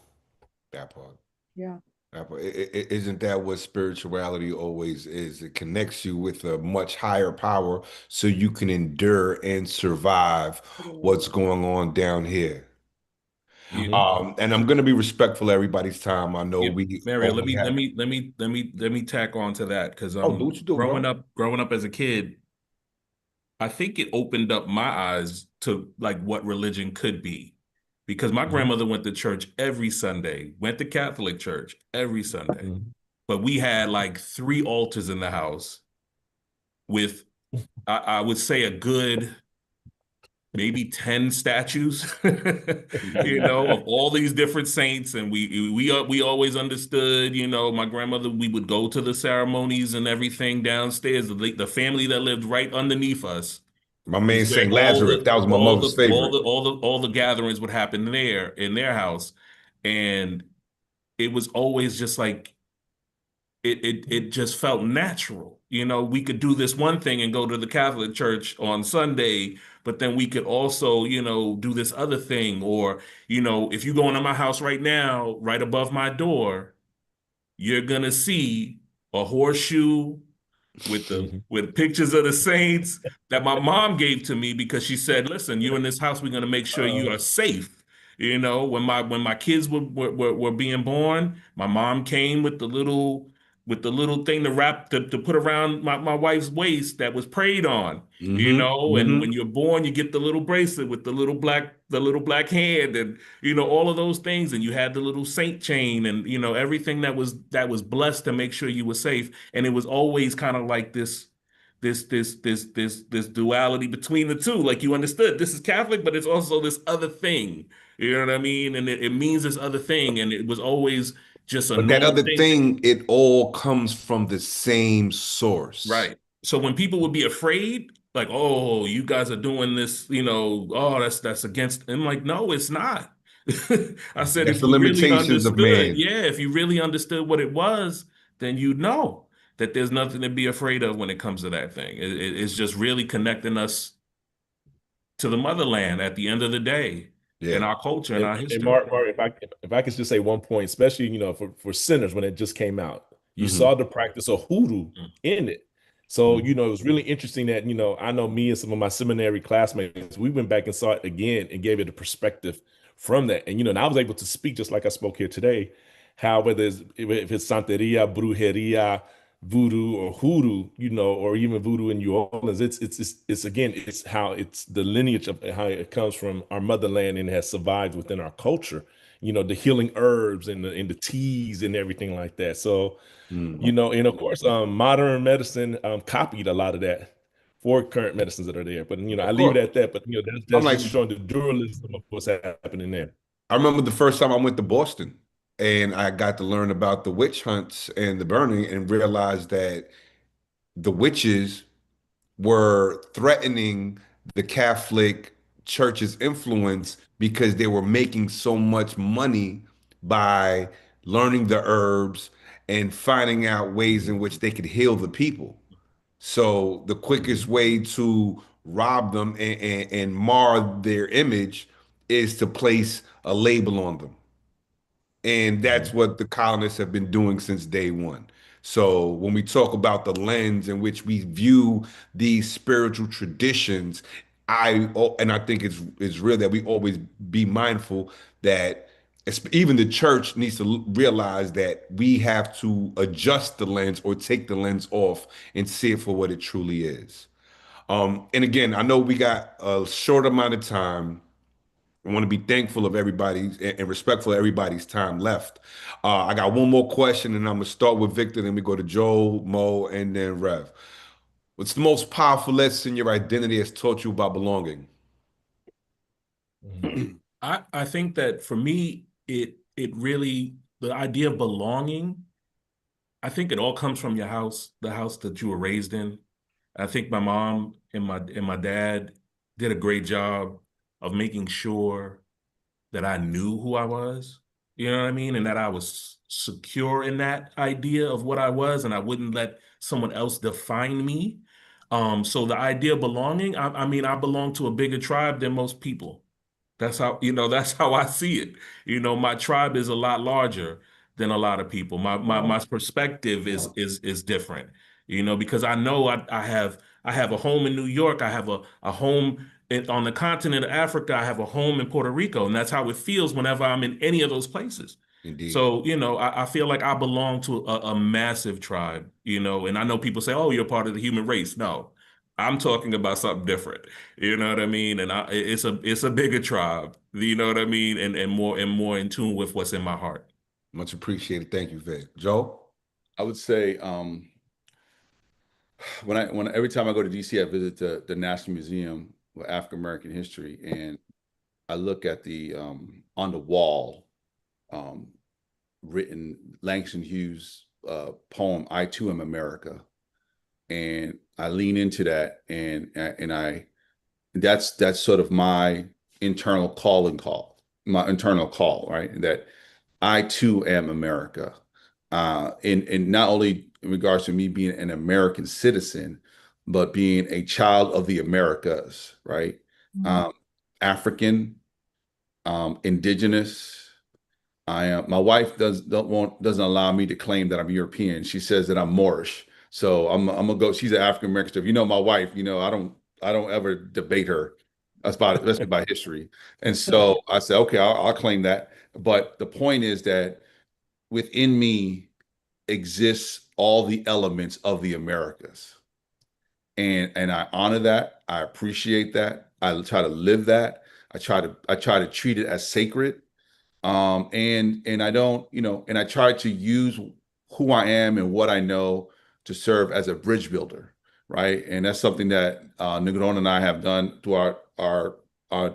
That part. Yeah. That part. Isn't that what spirituality always is? It connects you with a much higher power so you can endure and survive what's going on down here. And I'm going to be respectful of everybody's time. I know we Mario, let only have. me tack on to that, because Oh, do what you do, bro. growing up as a kid, I think it opened up my eyes to like what religion could be, because my grandmother went to church every Sunday, went to Catholic church every Sunday, but we had like 3 altars in the house with, I would say, a good maybe 10 statues, of all these different saints. And we always understood, my grandmother, we would go to the ceremonies and everything downstairs. The family that lived right underneath us, My man Saint all Lazarus, that was my mother's favorite. all the gatherings would happen there in their house. And it was always just like, it just felt natural. We could do this one thing and go to the Catholic church on Sunday, but then we could also, do this other thing. Or, if you go into my house right now, right above my door, you're gonna see a horseshoe with pictures of the saints that my mom gave to me, because she said, listen, you in this house, we're gonna make sure you are safe. When my kids were being born, my mom came with the little thing to wrap to put around my wife's waist that was prayed on. And when you're born, you get the little bracelet with the little black hand, and all of those things, and you had the little saint chain, and everything that was blessed to make sure you were safe. And it was always kind of like this this duality between the two. Like you understood, this is Catholic, but it's also this other thing. You know what I mean? And it means this other thing, and it was always just a But that normal other thing. thing, it all comes from the same source. Right. So when people would be afraid, like, oh, you guys are doing this, oh, that's against. I'm like, no, it's not. I said, That's if the you really limitations of understood, man. yeah, if you really understood what it was, then you'd know that there's nothing to be afraid of when it comes to that thing. It's just really connecting us to the motherland at the end of the day, and Yeah. our culture and our And history. Mark, if I could just say one point, especially for sinners when it just came out, you Hmm. saw the practice of hoodoo in it. So it was really interesting that I know me and some of my seminary classmates, we went back and saw it again and gave it a perspective from that. And I was able to speak just like I spoke here today, how whether if it's Santeria, Brujeria, voodoo or hoodoo, or even voodoo in New Orleans. It's again, it's how it's the lineage of how it comes from our motherland and has survived within our culture. The healing herbs and the teas and everything like that. So, Mm. and of course, modern medicine copied a lot of that for current medicines that are there. But I Of leave it course. at that. But I'm that's like, just showing the dualism of what's happening there. I remember the first time I went to Boston and I got to learn about the witch hunts and the burning and realized that the witches were threatening the Catholic Church's influence because they were making so much money by learning the herbs and finding out ways in which they could heal the people. So the quickest way to rob them and mar their image is to place a label on them. And that's Mhm. what the colonists have been doing since day one. So when we talk about the lens in which we view these spiritual traditions, and I think it's real that we always be mindful that even the church needs to realize that we have to adjust the lens or take the lens off and see it for what it truly is. And again, I know we got a short amount of time. I want to be thankful of everybody's and respectful of everybody's time left. I got one more question, and I'm gonna start with Victor, then we go to Joel, Mo, and then Rev. What's the most powerful lesson your identity has taught you about belonging? Mhm. I think that for me, it really the idea of belonging. I think it all comes from your house, the house that you were raised in. I think my mom and my dad did a great job of making sure that I knew who I was. You know what I mean? And that I was secure in that idea of what I was, and I wouldn't let someone else define me. So the idea of belonging, I mean, I belong to a bigger tribe than most people. That's how I see it. My tribe is a lot larger than a lot of people. My perspective is different, because I know I have a home in New York. I have a home on the continent of Africa. I have a home in Puerto Rico, and that's how it feels whenever I'm in any of those places. Indeed. So, I feel like I belong to a massive tribe, and I know people say, oh, you're part of the human race. No, I'm talking about something different. You know what I mean? And it's a bigger tribe. You know what I mean? And more in tune with what's in my heart. Much appreciated. Thank you, Vic. Joe? I would say when every time I go to DC, I visit the National Museum of African American History, and I look at the on the wall um, written Langston Hughes' poem "I Too Am America," and I lean into that, and that's sort of my internal my internal call, right? That I too am America. In not only in regards to me being an American citizen, but being a child of the Americas, right? Um, African, indigenous. I am. My wife doesn't allow me to claim that I'm European. She says that I'm Moorish. So I'm gonna go. She's an African American stuff. My wife. I don't ever debate her. Especially by history. And so I said, okay, I'll claim that. But the point is that within me exists all the elements of the Americas. And I honor that. I appreciate that. I try to live that. I try to treat it as sacred. And I don't, and I try to use who I am and what I know to serve as a bridge builder, right? And that's something that Negron and I have done through our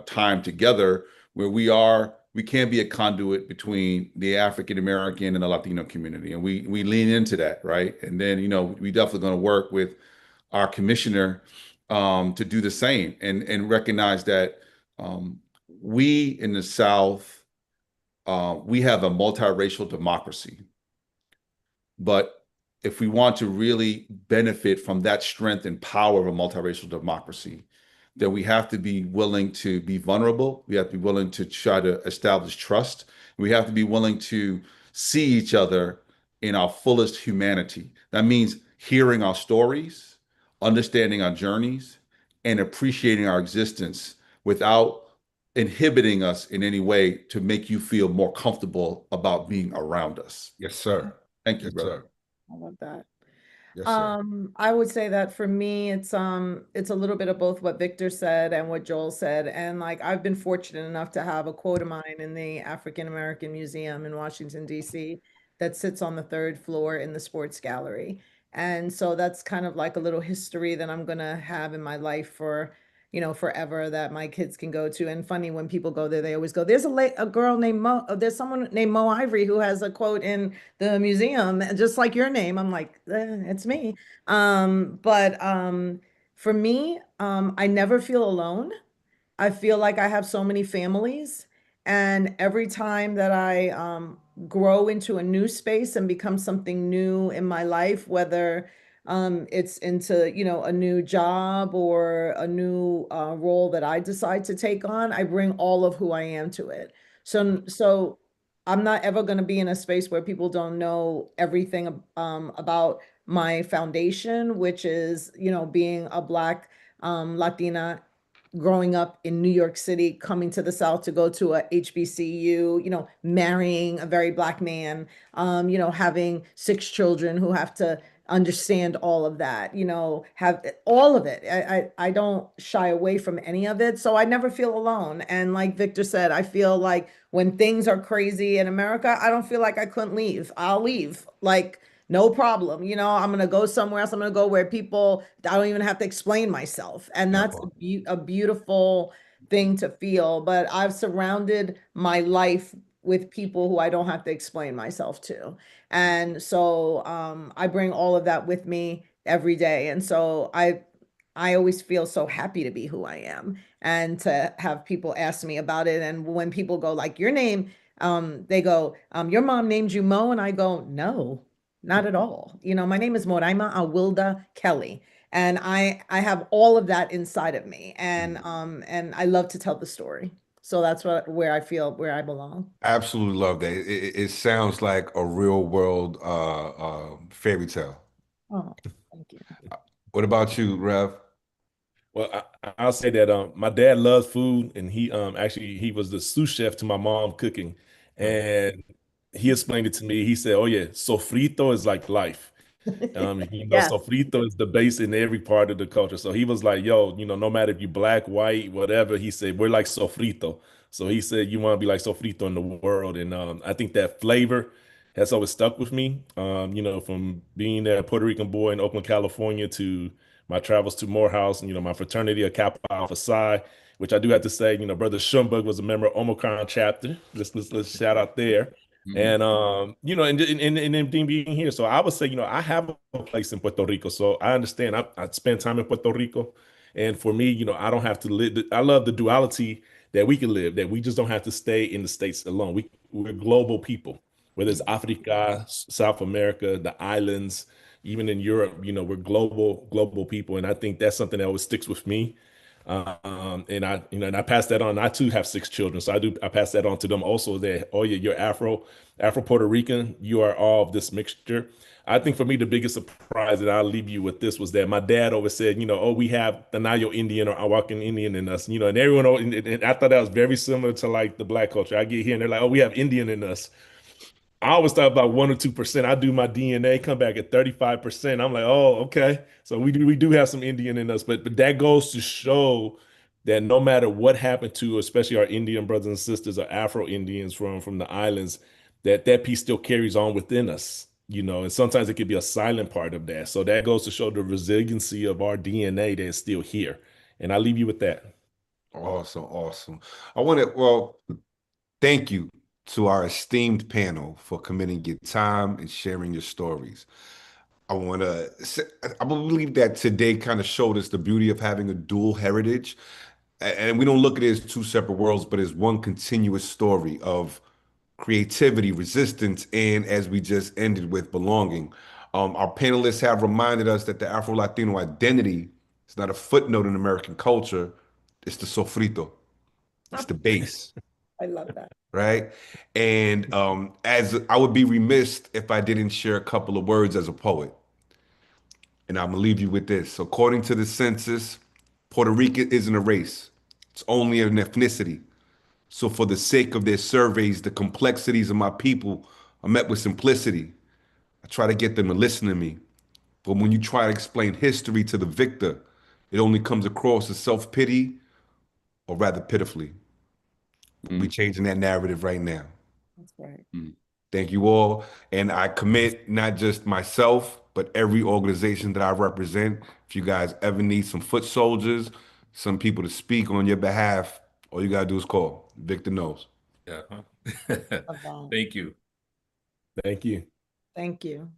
time together, where we can be a conduit between the African American and the Latino community, and we lean into that, right? And then we definitely going to work with our commissioner to do the same, and recognize that we in the South we have a multiracial democracy. But if we want to really benefit from that strength and power of a multiracial democracy, then we have to be willing to be vulnerable. We have to be willing to try to establish trust. We have to be willing to see each other in our fullest humanity. That means hearing our stories, understanding our journeys, and appreciating our existence without inhibiting us in any way to make you feel more comfortable about being around us. Yes, sir. Thank you, Yes, brother. sir. I love that. Yes, sir. I would say that for me, it's a little bit of both what Victor said and what Joel said. And like I've been fortunate enough to have a quote of mine in the African American Museum in Washington, D.C. that sits on the third floor in the sports gallery. And so that's kind of like a little history that I'm gonna have in my life for, forever, that my kids can go to. And funny, when people go there, they always go, there's a girl named Mo, there's someone named Mo Ivory who has a quote in the museum, just like your name. I'm like, it's me. But for me, I never feel alone. I feel like I have so many families, and every time that I grow into a new space and become something new in my life, whether it's into, a new job or a new role that I decide to take on, I bring all of who I am to it. So I'm not ever going to be in a space where people don't know everything about my foundation, which is, being a Black Latina growing up in New York City, coming to the South to go to a HBCU, marrying a very Black man, having 6 children who have to understand all of that, have all of it. I don't shy away from any of it. So I never feel alone. And like Victor said, I feel like when things are crazy in America, I don't feel like I couldn't leave. I'll leave. Like, no problem. I'm going to go somewhere else. I'm going to go where people, I don't even have to explain myself. And that's a beautiful thing to feel. But I've surrounded my life with people who I don't have to explain myself to. And so I bring all of that with me every day. And so I always feel so happy to be who I am and to have people ask me about it. And when people go like your name, they go, your mom named you Mo, and I go, no, not at all. My name is Moraima Awilda Kelly, and I have all of that inside of me, and I love to tell the story. So that's where I feel where I belong. Absolutely love that. It sounds like a real world fairy tale. Oh, thank you. What about you, Rev? Well, I'll say that my dad loves food, and he actually he was the sous chef to my mom cooking, and he explained it to me. He said, "Oh yeah, sofrito is like life." Yes. Sofrito is the base in every part of the culture. So he was like, yo, no matter if you black, white, whatever, he said, we're like sofrito. So he said, you want to be like sofrito in the world. And I think that flavor has always stuck with me. From being a Puerto Rican boy in Oakland, California, to my travels to Morehouse, and, my fraternity of Kappa Alpha Psi, which I do have to say, Brother Schumberg was a member of Omicron chapter. Let's shout out there. And and then being here, so I would say, I have a place in Puerto Rico, so I understand. I spend time in Puerto Rico, and for me, I don't have to live. I love the duality that we can live. That we just don't have to stay in the states alone. We're global people, whether it's Africa, South America, the islands, even in Europe. We're global people, and I think that's something that always sticks with me. And I pass that on. I too have 6 children, so I pass that on to them also. That, oh yeah, you're Afro Puerto Rican. You are all of this mixture. I think for me the biggest surprise, and I'll leave you with this, was that my dad always said, oh, we have the Nayo Indian or Awakan Indian in us, and everyone. And I thought that was very similar to like the Black culture. I get here and they're like, oh, we have Indian in us. I always thought about 1 or 2%. I do my DNA, come back at 35%. I'm like, oh, okay. So we do have some Indian in us, but that goes to show that no matter what happened to, especially our Indian brothers and sisters or Afro Indians from the islands, that piece still carries on within us. and sometimes it could be a silent part of that. So that goes to show the resiliency of our DNA that is still here. And I leave you with that. Awesome, awesome. I want to, well, thank you to our esteemed panel for committing your time and sharing your stories. I want to, I believe that today kind of showed us the beauty of having a dual heritage. And we don't look at it as two separate worlds, but as one continuous story of creativity, resistance, and as we just ended with, belonging. Our panelists have reminded us that the Afro-Latino identity is not a footnote in American culture, it's the sofrito, it's the base, I love that. right? And as I would be remiss if I didn't share a couple of words as a poet. And I'm gonna leave you with this. According to the census, Puerto Rico isn't a race, it's only an ethnicity. So, for the sake of their surveys, the complexities of my people are met with simplicity. I try to get them to listen to me. But when you try to explain history to the victor, it only comes across as self pity or rather pitifully. We Mm, changing that narrative right now. That's right. mm. Thank you all. And I commit not just myself, but every organization that I represent. If you guys ever need some foot soldiers, some people to speak on your behalf, all you got to do is call. Victor knows. Yeah. Love that. Thank you. Thank you. Thank you.